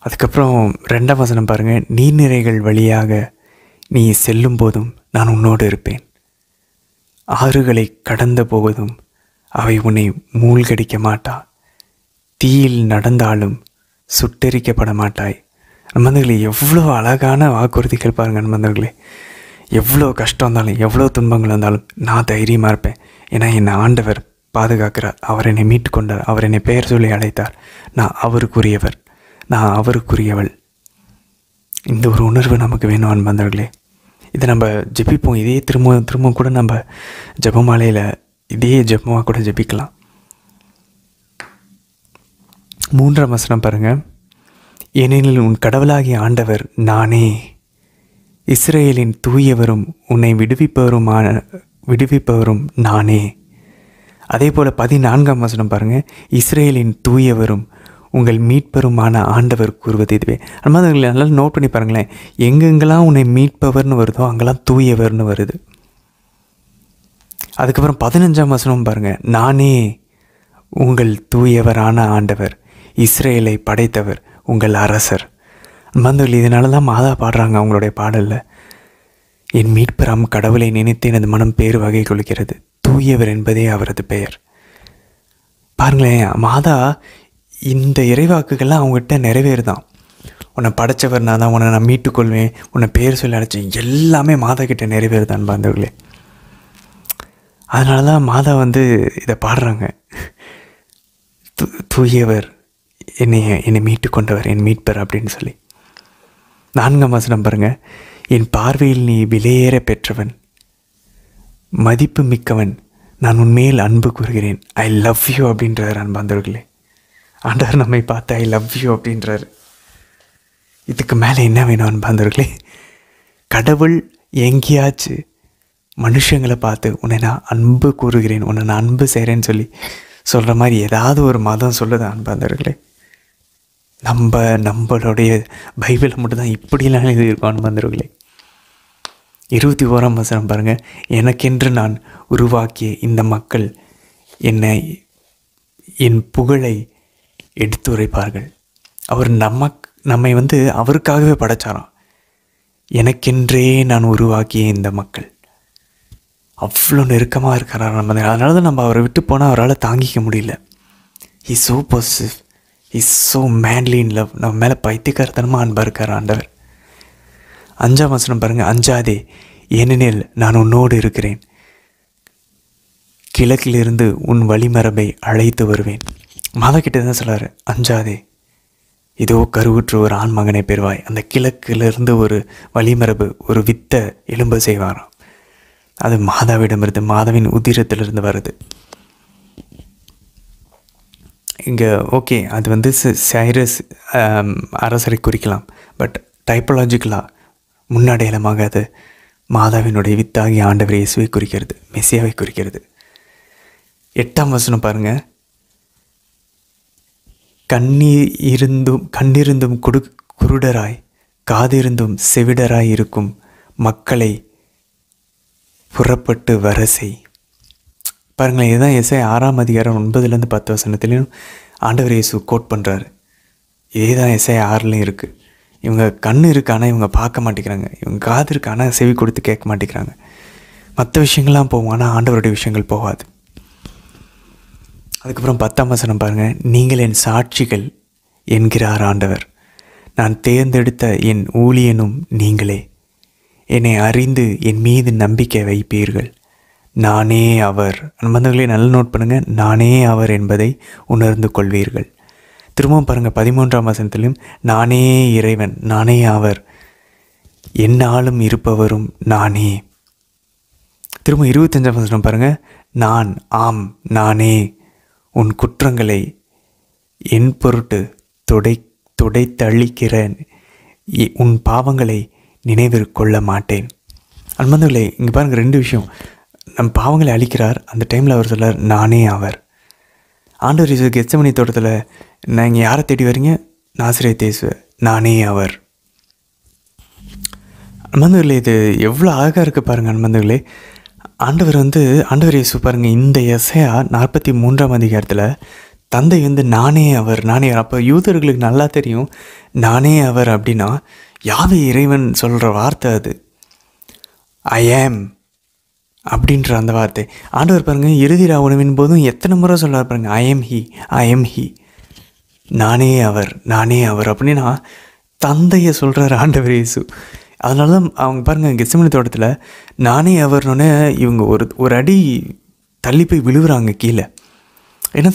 அதுக்கப்புறம் 2ஆம் வசனம் பாருங்கள், நீர்நிறைகள் வழியாக நீ செல்லும் போதும் நான் உன்னோடு இருப்பேன், ஆறுகளை கடந்த போவதும் அவை உன்னை மூழ்கடிக்க மாட்டா, தீயில் நடந்தாலும் சுட்டெரிக்கப்பட மாட்டாய், நண்பர்களே, எவ்வளோ அழகான வாக்குறுதிகள் பாருங்கள் நண்பர்களே. எவ்வளோ கஷ்டம் இருந்தாலும், எவ்வளோ துன்பங்கள் இருந்தாலும் நான் தைரியமாக இருப்பேன். ஏன்னா என்னை ஆண்டவர் பாதுகாக்கிறார். அவர் என்னை மீட்டு கொண்டார். அவர் என்னை பெயர் சொல்லி அழைத்தார். நான் அவருக்குரியவர், நான் அவருக்குரியவள். இந்த ஒரு உணர்வு நமக்கு வேணும் நண்பர்களே. இதை நம்ம ஜெபிப்போம். இதே திரும்ப கூட நம்ம ஜெபமாலையில் இதே ஜெபமாக கூட ஜெபிக்கலாம். 3ஆம் வசனம் பாருங்கள். ஏனெனில் உன் கடவுளாகிய ஆண்டவர் நானே, இஸ்ரேலின் தூயவரும் உன்னை விடுவிப்பவரும் நானே. அதே போல் 14ஆம் வசனம் பாருங்கள். இஸ்ரேலின் தூயவரும் உங்கள் மீட்பருமான ஆண்டவர் கூறுவது இதுவே. அந்த மாதிரி நல்லா நோட் பண்ணி பாருங்களேன். எங்கெங்கெல்லாம் உன்னை மீட்பவர்னு வருதோ அங்கெல்லாம் தூயவர்னு வருது. அதுக்கப்புறம் 15ஆம் வசனம் பாருங்கள். நானே உங்கள் தூயவரான ஆண்டவர், இஸ்ரேலை படைத்தவர், உங்கள் அரசர். மந்தர்கள் இதனால தான் மாதா பாடுறாங்க அவங்களுடைய பாடலில். என் மீட்பராம் கடவுளை நினைத்து எனது மனம் பேர் வகை கொள்கிறது, தூயவர் என்பதே அவரது பெயர். பாருங்களேன், மாதா இந்த இறைவாக்குகள்லாம் அவங்ககிட்ட நிறைவேறுதான். உன்னை படைச்சவர் நான் தான், உன்னை நான் மீட்டுக்கொள்வேன், உன்னை பேர் சொல்லி அழைச்சேன், எல்லாமே மாதா கிட்ட நிறைவேறுதான் பாந்தவர்களே. அதனால தான் மாதா இதை பாடுறாங்க. தூயவர், என்னை மீட்டு கொண்டவர், என் மீட்பர் அப்படின்னு சொல்லி. 4ஆம் வசனம் பாருங்கள். என் பார்வையில் நீ விலையேற பெற்றவன், மதிப்பு மிக்கவன், நான் உன்மேல் அன்பு கூறுகிறேன். ஐ லவ் யூ அப்படின்றார் அன்பாந்தவர்களே. ஆண்டவர் நம்மை பார்த்து ஐ லவ் யூ அப்படின்றார். இதுக்கு மேலே என்ன வேணும் அன்பாந்தவர்களே? கடவுள் எங்கேயாச்சு மனுஷங்களை பார்த்து உன்னை நான் அன்பு கூறுகிறேன், உன்னை நான் அன்பு செய்கிறேன்னு சொல்கிற மாதிரி ஏதாவது ஒரு மதம் சொல்லுது அன்பாந்தவர்களே? நம்மளுடைய பைபிளை மட்டும்தான் இப்படிலாம் எழுதியிருக்கோம் அன்பாந்தவர்களே. 21ஆம் வசனம் பாருங்கள். எனக்கென்று நான் உருவாக்கிய இந்த மக்கள் என் புகழை எடுத்துரைப்பார்கள். அவர் நம்மை அவருக்காகவே படைச்சாராம். எனக்கென்றே நான் உருவாக்கிய இந்த மக்கள். அவ்வளோ நெருக்கமாக இருக்கிறார் நம்ம. அதனால தான் நம்ம அவரை விட்டு போனால் அவரால் தாங்கிக்க முடியல. Is so possessive, is so manly in love. நம்ம மேலே பைத்தியக்காரத்தனமாக அன்பாக இருக்கார் ஆண்டவர். 5ஆம் வசனம் பாருங்கள். அஞ்சாதே, ஏனெனில் நான் உன்னோடு இருக்கிறேன், கிழக்கிலிருந்து உன் வழிமரபை அழைத்து வருவேன். மாதா கிட்டே தான் சொல்கிறார், அஞ்சாதே, இதோ கருவுற்று ஒரு ஆண் மகனை பெறுவாய். அந்த கிழக்கிலிருந்து ஒரு வழிமரபு, ஒரு வித்தை எலும்பு செய்வாராம். அது மாதாவிடமிருந்து, மாதாவின் உதிரத்திலிருந்து வருது. இங்கே ஓகே, அது சைரஸ் அரசரை குறிக்கலாம். பட் டைப்பாலஜிக்கலாக முன்னடையாளமாக அது மாதாவினுடைய வித்தாகி ஆண்டவர் இயேசுவை குறிக்கிறது, மெசியாவை குறிக்கிறது. 8ஆம் வசனம் பாருங்கள். கண்ணிருந்தும் குருடராய், காதிருந்தும் செவிடராய் இருக்கும் மக்களை புறப்பட்டு வரசை. பாருங்களேன், இதுதான் எஸ்ஐயா 6ஆம் அதிகாரம் 9-10 வசனத்துலேயும் ஆண்டவர் இயேசு கோட் பண்ணுறாரு. இதே தான் எஸ்ஐயா 6லையும் இருக்குது. இவங்க கண் இருக்கு, ஆனால் இவங்க பார்க்க மாட்டேங்கிறாங்க. இவங்க காது இருக்கு, ஆனால் செவி கொடுத்து கேட்க மாட்டேங்கிறாங்க. மற்ற விஷயங்கள்லாம் போகும், ஆனால் ஆண்டவருடைய விஷயங்கள் போகாது. அதுக்கப்புறம் 10ஆம் வசனம் பாருங்கள். நீங்கள் என் சாட்சிகள் என்கிறார் ஆண்டவர், நான் தேர்ந்தெடுத்த என் ஊழியனும் நீங்களே, என்னை அறிந்து என் மீது நம்பிக்கை வைப்பீர்கள். நானே அவர். அன்பர்களே, நல்ல நோட் பண்ணுங்கள். நானே அவர் என்பதை உணர்ந்து கொள்வீர்கள். திரும்பவும் பாருங்கள், 13ஆம் வசனத்திலும் நானே இறைவன், நானே அவர், என்னாலும் இருப்பவரும் நானே. திரும்ப 25ஆம் வசனம் பாருங்கள். நான், ஆம் நானே, உன் குற்றங்களை என் பொருட்டு துடைத்தழிக்கிறேன், உன் பாவங்களை நினைவில் கொள்ள மாட்டேன். அன்பர்களே, இங்கே பாருங்கள், 2 விஷயம். நம் பாவங்களை அழிக்கிறார். அந்த டைமில் அவர் சொல்கிறார் நானே அவர். ஆண்டவர் இயேசு கெத்செமனி தோட்டத்தில், நான் இங்கே யாரை தேடி வரீங்க? நாசரேத்து இயேசு, நானே அவர். அன்பர்களே, இது எவ்வளோ அழகாக இருக்குது பாருங்கள் அன்பர்களே. ஆண்டவர் இயேசு பாருங்கள், இந்த எஸ்ஐயா 43ஆம் அதிகாரத்தில் தந்தை நானே அவர், நானே அவர். அப்போ யூதர்களுக்கு நல்லா தெரியும் நானே அவர் அப்படின்னா யாவே இறைவன் சொல்கிற வார்த்தை அது. ஐ ஆம் அப்படின்ற அந்த வார்த்தை. ஆண்டவர் பாருங்கள், இறுதி உணவின் போதும் எத்தனை முறை சொல்கிறார் பாருங்கள், I am he, I am he, நானே அவர், நானே அவர். அப்படின்னா தந்தையை சொல்கிறார் ஆண்டவர் இயேசு. அதனால தான் அவங்க பாருங்கள், கெத்செமனே தோட்டத்தில் நானே அவர்னோடனே இவங்க ஒரு அடி தள்ளி போய் விழுவுறாங்க கீழே. ஏன்னா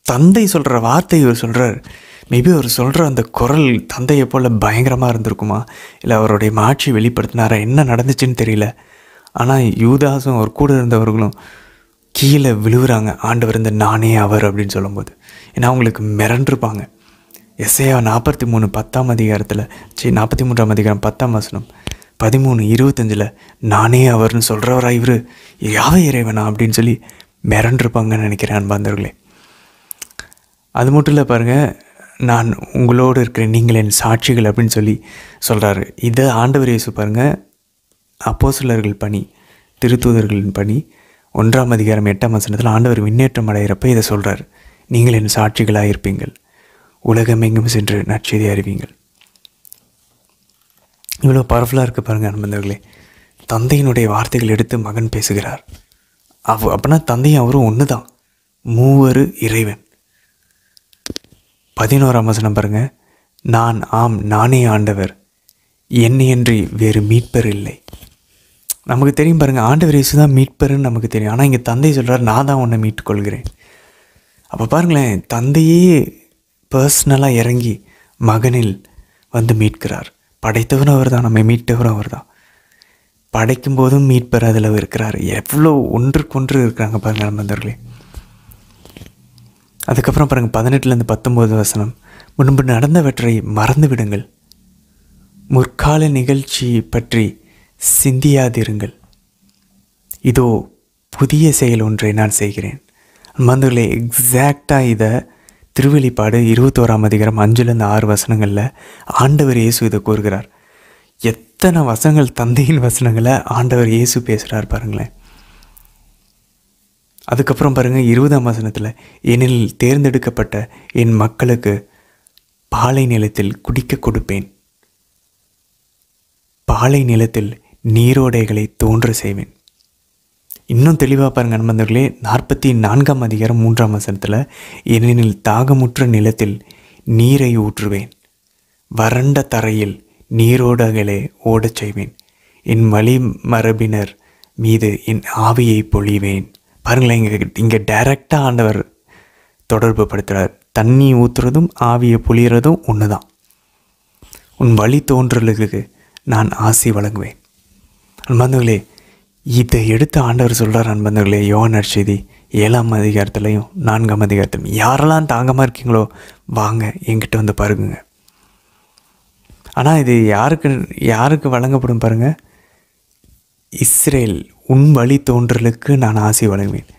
தந்தை சொல்கிற வார்த்தை இவர் சொல்கிறார். மேபி அவர் சொல்கிற அந்த குரல் தந்தையை போல் பயங்கரமாக இருந்திருக்குமா, இல்லை அவருடைய மாட்சி வெளிப்படுத்தினாரா, என்ன நடந்துச்சுன்னு தெரியல. ஆனால் யூதாஸும் அவர் கூட இருந்தவர்களும் கீழே விழுவுறாங்க ஆண்டவர் இந்த நானே அவர் அப்படின்னு சொல்லும்போது. ஏன்னா அவங்களுக்கு மிரண்டிருப்பாங்க. எஸ்ஐயா 43 10ஆம் அதிகாரத்தில் 43ஆம் அதிகாரம் 10ஆம் வசனம் 13:25 நானே அவர்னு சொல்கிறவரா இவர், யாவை இறைவனா அப்படின்னு சொல்லி மிரண்டிருப்பாங்கன்னு நினைக்கிறேன் அன்பார்ந்தவர்களே. அது மட்டும் இல்லை பாருங்கள், நான் உங்களோடு இருக்கிறேன், நீங்கள் என் சாட்சிகள் அப்படின்னு சொல்லி சொல்கிறாரு. இதை ஆண்டவர் இயேசு பாருங்கள், அப்போஸ்தலர்கள் பணி, திருத்தூதர்களின் பணி 1ஆம் அதிகாரம் 8ஆம் வசனத்தில் ஆண்டவர் விண்ணேற்றம் அடைகிறப்ப இதை சொல்கிறார். நீங்கள் என் சாட்சிகளாக இருப்பீங்கள், உலகமெங்கும் சென்று நற்செய்தி அறிவீங்கள். இவ்வளோ பவர்ஃபுல்லாக இருக்குது பாருங்கள் அன்பர்களே. தந்தையினுடைய வார்த்தைகள் எடுத்து மகன் பேசுகிறார். அப்படின்னா தந்தையும் அவரும் ஒன்று தான், மூவரு இறைவன். 11ஆம் வசனம் பாருங்கள், நான் ஆம் நானே ஆண்டவர், என்னையன்றி வேறு மீட்பர் இல்லை. நமக்கு தெரியும் பாருங்கள், ஆண்டவர் இயேசு தான் மீட்பருன்னு நமக்கு தெரியும். ஆனால் இங்கே தந்தை சொல்கிறார், நான் தான் உன்னை மீட்டுக்கொள்கிறேன். அப்போ பாருங்களேன், தந்தையே பர்சனலாக இறங்கி மகனில் வந்து மீட்கிறார். படைத்தவரும் அவர் தான், நம்ம மீட்டவரும் அவர் தான். படைக்கும் போதும் மீட்பர் அதில் இருக்கிறார். எவ்வளோ ஒன்றுக்கொன்று இருக்கிறாங்க பாருங்கள் நண்பர்களே. அதுக்கப்புறம் பாருங்கள் 18லேருந்து 19 வசனம், முன்பு நடந்தவற்றை மறந்து விடுங்கள், முற்கால நிகழ்ச்சி பற்றி சிந்தியாதிருங்கள், இதோ புதிய செயல் ஒன்றை நான் செய்கிறேன். நண்பர்களே, எக்ஸாக்டாக இதை திருவெளிப்பாடு 21ஆம் அதிகாரம் 5லேருந்து 6 வசனங்களில் ஆண்டவர் இயேசு இதை கூறுகிறார். எத்தனை வசனங்கள், தந்தையின் வசனங்களை ஆண்டவர் இயேசு பேசுகிறார் பாருங்களேன். அதுக்கப்புறம் பாருங்கள் 20ஆம் வசனத்தில், என்னில் தேர்ந்தெடுக்கப்பட்ட என் மக்களுக்கு பாலை நிலத்தில் குடிக்க கொடுப்பேன், பாலை நிலத்தில் நீரோடைகளை தோன்ற செய்வேன். இன்னும் தெளிவாக பாருங்கள் நண்பர்களே, 44ஆம் அதிகாரம் 3ஆம் வசனத்தில், என்னில் தாகமுற்ற நிலத்தில் நீரை ஊற்றுவேன், வறண்ட தரையில் நீரோடைகளை ஓடச் செய்வேன், என் வழி மரபினர் மீது என் ஆவியை பொழிவேன். பாருங்களேன், இங்கே டைரக்டாக ஆண்டவர் தொடர்பு படுத்துகிறார். தண்ணி ஊற்றுறதும் ஆவியை பொழிகிறதும் ஒன்று தான். உன் வழி தோன்றலுக்கு நான் ஆசி வழங்குவேன். அன்பர்களே, இதை எடுத்து ஆண்டவர் சொல்கிறார் அன்பர்களே. யோவான் நற்செய்தி 7ஆம் அதிகாரத்துலையும் 4ஆம் அதிகாரத்திலையும், யாரெல்லாம் தாங்கமாக இருக்கீங்களோ வாங்க என்கிட்ட வந்து பாருங்க. ஆனால் இது யாருக்கு வழங்கப்படும் பாருங்கள், இஸ்ரேல் உன் வழி தோன்றலுக்கு நான் ஆசி வழங்குவேன்.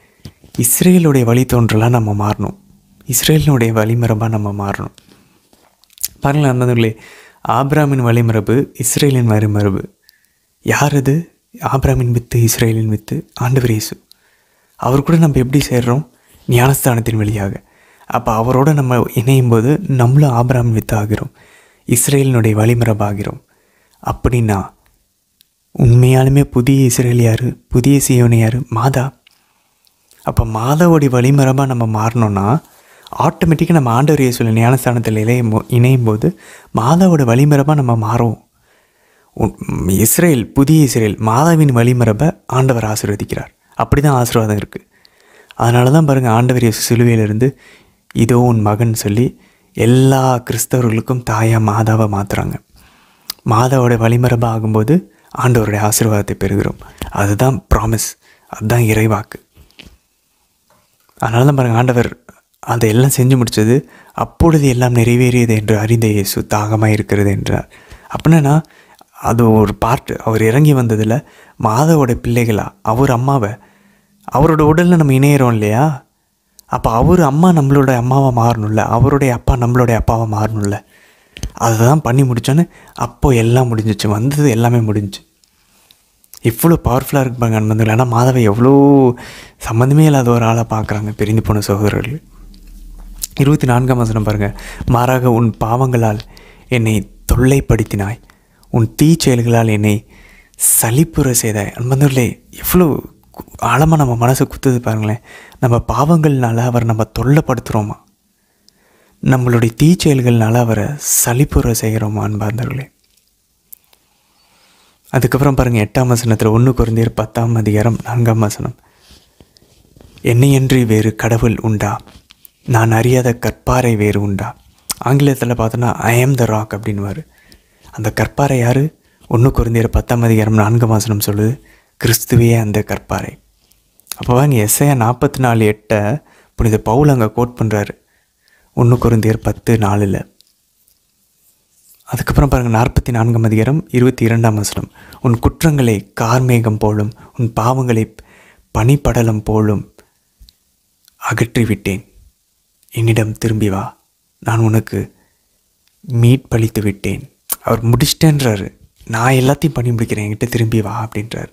இஸ்ரேலுடைய வழி தோன்றலாக நம்ம மாறணும், இஸ்ரேலினுடைய வழிமரபாக நம்ம மாறணும். பாருங்கள் நண்பர்களே, ஆபிரகாமின் வழிமரபு இஸ்ரேலின் வழிமரபு. யார் அது? ஆபிரகாமின் வித்து, இஸ்ரேலின் வித்து, ஆண்டவர் இயேசு. அவர் கூட நம்ம எப்படி சேர்றோம்? ஞானஸ்தானத்தின் வழியாக. அப்போ அவரோடு நம்ம இணையும் போது நம்மளும் ஆபிரகாமின் வித்து ஆகிறோம், இஸ்ரேலினுடைய வழிமரபாகிறோம். அப்படின்னா உண்மையாலுமே புதிய இஸ்ரேல் யார்? புதிய சீயோன் யார்? மாதா. அப்போ மாதாவோடைய வழிமரபாக நம்ம மாறணும்னா ஆட்டோமேட்டிக்காக நம்ம ஆண்டவர் இயேசுவின் ஞானஸ்தானத்தில் இணையும் போது மாதாவோட வழிமரபாக நம்ம மாறுவோம். இஸ்ரேல், புதிய இஸ்ரேல், மாதாவின் வழிமரபை ஆண்டவர் ஆசீர்வதிக்கிறார். அப்படி தான் ஆசீர்வாதம் இருக்குது. அதனால தான் பாருங்கள், ஆண்டவர் இயேசு சிலுவையிலிருந்து இதோ உன் மகன் சொல்லி எல்லா கிறிஸ்தவர்களுக்கும் தாயாக மாதாவை மாற்றுறாங்க. மாதாவோட வழிமரபாக ஆகும்போது ஆண்டவருடைய ஆசீர்வாதத்தை பெறுகிறோம். அதுதான் ப்ராமிஸ், அதுதான் இறைவாக்கு. அதனால தான் பாருங்கள், ஆண்டவர் அதை எல்லாம் செஞ்சு முடித்தது. அப்பொழுது எல்லாம் நிறைவேறியது என்று அறிந்த இயேசு தாகமாக இருக்கிறது என்றார். அப்படின்னா அது ஒரு பார்ட். அவர் இறங்கி வந்ததில் மாதாவோட பிள்ளைகளா, அவர் அம்மாவை, அவரோட உடலில் நம்ம இணையிறோம் இல்லையா? அப்போ அவர் அம்மா நம்மளோட அம்மாவை மாறணும்ல, அவருடைய அப்பா நம்மளுடைய அப்பாவை மாறணும்ல. அதை தான் பண்ணி முடித்தோன்னு அப்போது எல்லாம் முடிஞ்சிச்சு, வந்தது எல்லாமே முடிஞ்சிச்சு. இவ்வளோ பவர்ஃபுல்லாக இருப்பாங்க நண்பர்கள். ஆனால் மாதாவை எவ்வளோ சம்மந்தமே இல்லாத ஒரு ஆளாக பார்க்குறாங்க பிரிந்து போன சகோதரர்கள். 24ஆம் வசனம் பாருங்கள், மாறாக உன் பாவங்களால் என்னை தொல்லைப்படுத்தினாய், உன் தீச்செயல்களால் என்னை சலிப்புற செய்தாய். நண்பர்களே, எவ்வளோ ஆழமாக நம்ம மனசை குத்துது பாருங்களேன். நம்ம பாவங்கள்னால அவர் நம்ம தொல்லைப்படுத்துகிறோமா? நம்மளுடைய தீச்செயல்கள்னால அவரை சலிப்புற செய்கிறோம் அன்பார்ந்தவர்களே. அதுக்கப்புறம் பாருங்கள் 8ஆம் வசனத்தில் 1 கொரிந்தியர் 10ஆம் அதிகாரம் 4ஆம் வசனம், என்னையன்றி வேறு கடவுள் உண்டா, நான் அறியாத கற்பாறை வேறு உண்டா. ஆங்கிலத்தில் பார்த்தோன்னா ஐ ஆம் த ராக் அப்படின்வார். அந்த கற்பாறை யார்? 1 கொரிந்தியர் 10ஆம் அதிகாரம் 4ஆம் வசனம் சொல்லுது, கிறிஸ்துவே அந்த கற்பாறை. அப்போ வாங்க எஸ்ஐயா 44:8 புனித பவுல் அங்கே கோட் பண்ணுறாரு 1 கொரிந்தியர் 10:4. அதுக்கப்புறம் பாருங்கள் 44ஆம் அதிகாரம் 22ஆம் வசனம், உன் குற்றங்களை கார்மேகம் போலும் உன் பாவங்களை பனிப்படலம் போலும் அகற்றிவிட்டேன், என்னிடம் திரும்பி வா, நான் உனக்கு மீட்பளித்து விட்டேன். அவர் முடிச்சிட்டேன்றாரு, நான் எல்லாத்தையும் பண்ணி முடிக்கிறேன், என்கிட்ட திரும்பி வா அப்படின்றார்.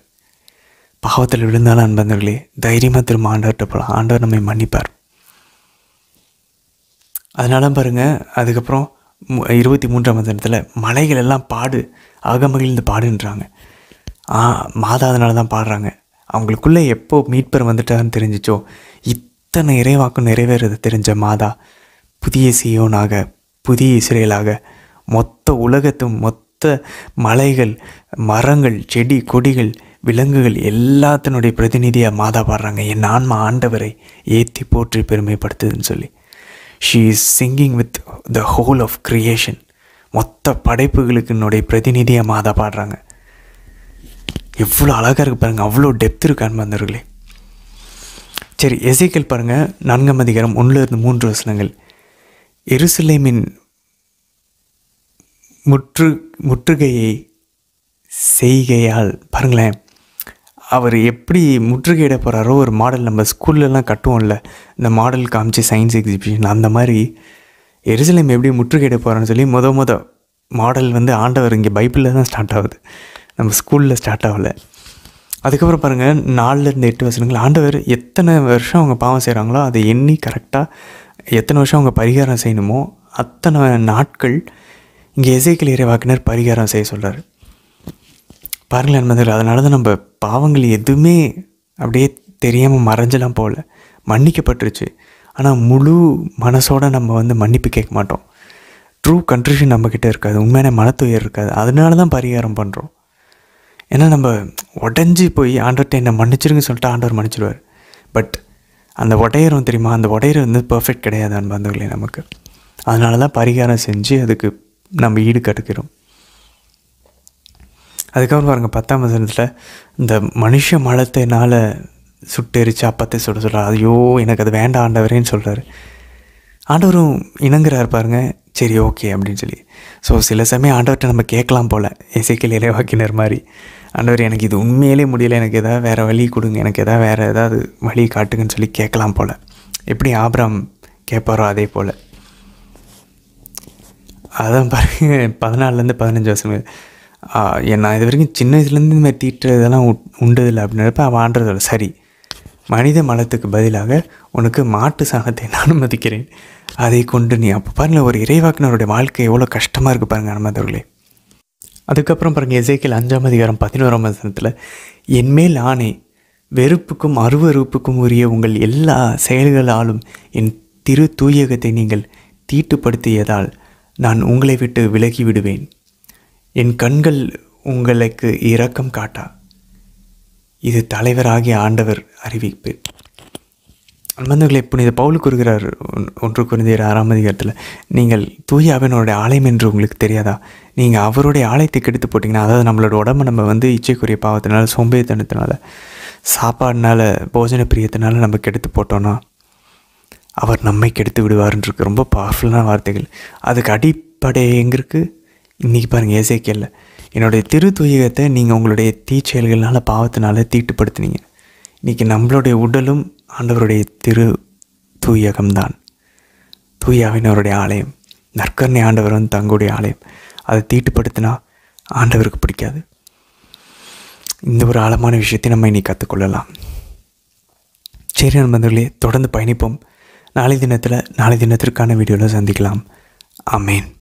பாவத்தில் விழுந்தாலும் அன்பந்தர்களே தைரியமாக திரும்ப ஆண்டவர்கிட்ட போகலாம், ஆண்டவர் நம்மை மன்னிப்பார். அதனால பாருங்கள் அதுக்கப்புறம் 23ஆம் வசனத்தில் மலைகள் எல்லாம் பாடு அகமகிழ்ந்து பாடுன்றாங்க. மாதா அதனால தான் பாடுறாங்க. அவங்களுக்குள்ளே எப்போ மீட்பர் வந்துட்டான்னு தெரிஞ்சிச்சோ, இத்தனை இறைவாக்கும் நிறைவேறது தெரிஞ்ச மாதா புதிய சீயோனாக, புதிய இஸ்ரேலாக, மொத்த உலகத்தும் மொத்த மலைகள், மரங்கள், செடி கொடிகள், விலங்குகள் எல்லாத்தினுடைய பிரதிநிதியாக மாதா பாடுறாங்க. என் ஆன்மா ஆண்டவரை ஏற்றி போற்றி பெருமைப்படுத்துதுன்னு சொல்லி. She is singing with the whole of creation. மொத்த படைப்புகளுக்குனுடைய பிரதிநிதியாக மாதா பாடுறாங்க. எவ்வளோ அழகாக இருக்குது பாருங்கள், அவ்வளோ டெப்த் இருக்கு அன்பர்களே. சரி, எசேக்கியேல் பாருங்கள் 4ஆம் அதிகாரம் 1-3 வசனங்கள். எருசலேமின் முற்றுகையை செய்கையால் பாருங்களேன், அவர் எப்படி முற்றுகையிட போகிறாரோ ஒரு மாடல் நம்ம ஸ்கூல்லலாம் கட்டுவோம்ல, இந்த மாடல் காமிச்சு சயின்ஸ் எக்ஸிபிஷன், அந்த மாதிரி எருசலேம் எப்படி முற்றுகையிட போகிறான்னு சொல்லி மாடல் வந்து ஆண்டவர் இங்கே பைபிளில் தான் ஸ்டார்ட் ஆகுது, நம்ம ஸ்கூலில் ஸ்டார்ட் ஆகலை. அதுக்கப்புறம் பாருங்கள் 4-8 வசனங்கள், ஆண்டவர் எத்தனை வருஷம் அவங்க பாவம் செய்கிறாங்களோ அதை எண்ணி கரெக்டாக எத்தனை வருஷம் அவங்க பரிகாரம் செய்யணுமோ அத்தனை நாட்கள் இங்கே எசேக்கியேல் இறைவாக்கினர் பரிகாரம் செய்ய சொல்கிறார். பாருங்களேன் மதர்கள், அதனால தான் நம்ம பாவங்கள் எதுவுமே அப்படியே தெரியாமல் மறைஞ்சலாம் போகல, மன்னிக்கப்பட்டுருச்சு. ஆனால் முழு மனசோடு நம்ம வந்து மன்னிப்பு கேட்க மாட்டோம். ட்ரூ கன்ட்ரிஷன் நம்மக்கிட்ட இருக்காது, உண்மையான மனத்துயர் இருக்காது. அதனால தான் பரிகாரம் பண்ணுறோம். ஏன்னா நம்ம உடஞ்சி போய் ஆண்டவர்கிட்ட என்னை மன்னிச்சிருங்க சொல்லிட்டு ஆண்டவர் மன்னிச்சிடுவார். பட் அந்த உடையரும் தெரியுமா, அந்த உடையர் வந்து பர்ஃபெக்ட் கிடையாது அன்பர்களே நமக்கு. அதனால தான் பரிகாரம் செஞ்சு அதுக்கு நம்ம ஈடு கட்டுக்கிறோம். அதுக்கப்புறம் பாருங்கள் 10ஆம் வசனத்தில் இந்த மனுஷ மலத்தினால் சுட்டெரிச்சு அப்பத்தை சொல்ல ஐயோ எனக்கு அது வேண்டாம் ஆண்டவரேன்னு சொல்கிறாரு. ஆண்டவரும் இணங்குறாரு பாருங்க, சரி ஓகே அப்படின்னு சொல்லி. ஸோ சில சமயம் ஆண்டவர்கிட்ட நம்ம கேட்கலாம் போல், எசேக்கியேல் இறைவாக்கினர் மாதிரி, ஆண்டவர் எனக்கு இது உண்மையிலே முடியலை, எனக்கு எதாவது வேறு வழி கொடுங்க, எனக்கு வேறு வழி காட்டுங்கன்னு சொல்லி கேட்கலாம் போல். எப்படி ஆபிரகாம் கேட்பாரோ அதே போல். அதான் பாருங்க 14-15 வசனம், நான் இது வரைக்கும் சின்ன வயசுலேருந்து இந்த மாதிரி தீட்டுறதெல்லாம் உண்டதில்லை அப்படின்றப்ப அவன் ஆண்டதில்லை, சரி மனித மலத்துக்கு பதிலாக உனக்கு மாட்டு சாணத்தை நான் அனுமதிக்கிறேன், அதை கொண்டு நீ. அப்போ பாருங்கள் ஒரு இறைவாக்கினருடைய வாழ்க்கை எவ்வளோ கஷ்டமாக இருக்குது பாருங்கள் அனுமதிகளே. அதுக்கப்புறம் பாருங்கள் எசேக்கியேல் 5ஆம் அதிகாரம் 11ஆம் வசனத்தில், என்மேல் ஆணை வெறுப்புக்கும் அருவருப்புக்கும் உரிய உங்கள் எல்லா செயல்களாலும் என் திரு தூயகத்தை நீங்கள் தீட்டுப்படுத்தியதால் நான் உங்களை விட்டு விலகி விடுவேன், என் கண்கள் உங்களுக்கு இரக்கம் காட்டா, இது தலைவராகிய ஆண்டவர் அறிவிப்பு. அன்பர்களே, புனித பவுல் கூறுகிறார் 1 கொரிந்தியர் 6ஆம் அதிகாரத்தில், நீங்கள் தூய ஆவியானவருடைய ஆலயம் என்று உங்களுக்கு தெரியாதா? நீங்கள் அவருடைய ஆலயத்தை கெடுத்து போட்டிங்கன்னா, அதாவது நம்மளோட உடம்பு நம்ம வந்து இச்சைக்குரிய பாவத்தினால, சோம்பேறித்தனத்தினால, சாப்பாடுனால, போஜன பிரியத்தினால நம்ம கெடுத்து போட்டோன்னா அவர் நம்மை கெடுத்து விடுவார்ன்றிருக்கு. ரொம்ப பவர்ஃபுல்லான வார்த்தைகள். அதுக்கு அடிப்படை எங்கே இருக்குது? இன்றைக்கி பாருங்கள் எசேக்கியேல்ல, என்னுடைய திரு தூயகத்தை நீங்கள் உங்களுடைய தீச்செயல்கள்னால பாவத்தினால தீட்டுப்படுத்தினீங்க. இன்றைக்கி நம்மளுடைய உடலும் ஆண்டவருடைய திரு தூயகம்தான், தூயாவினருடைய ஆலயம், நற்கருணை ஆண்டவர் வந்து தங்களுடைய ஆலயம். அதை தீட்டுப்படுத்தினா ஆண்டவருக்கு பிடிக்காது. இந்த ஒரு ஆழமான விஷயத்தை நம்ம இன்னைக்கு கற்றுக்கொள்ளலாம். சரி நண்பர்களே, தொடர்ந்து பயணிப்போம். நாளை தினத்திற்கான வீடியோவில் சந்திக்கலாம். ஆமேன்.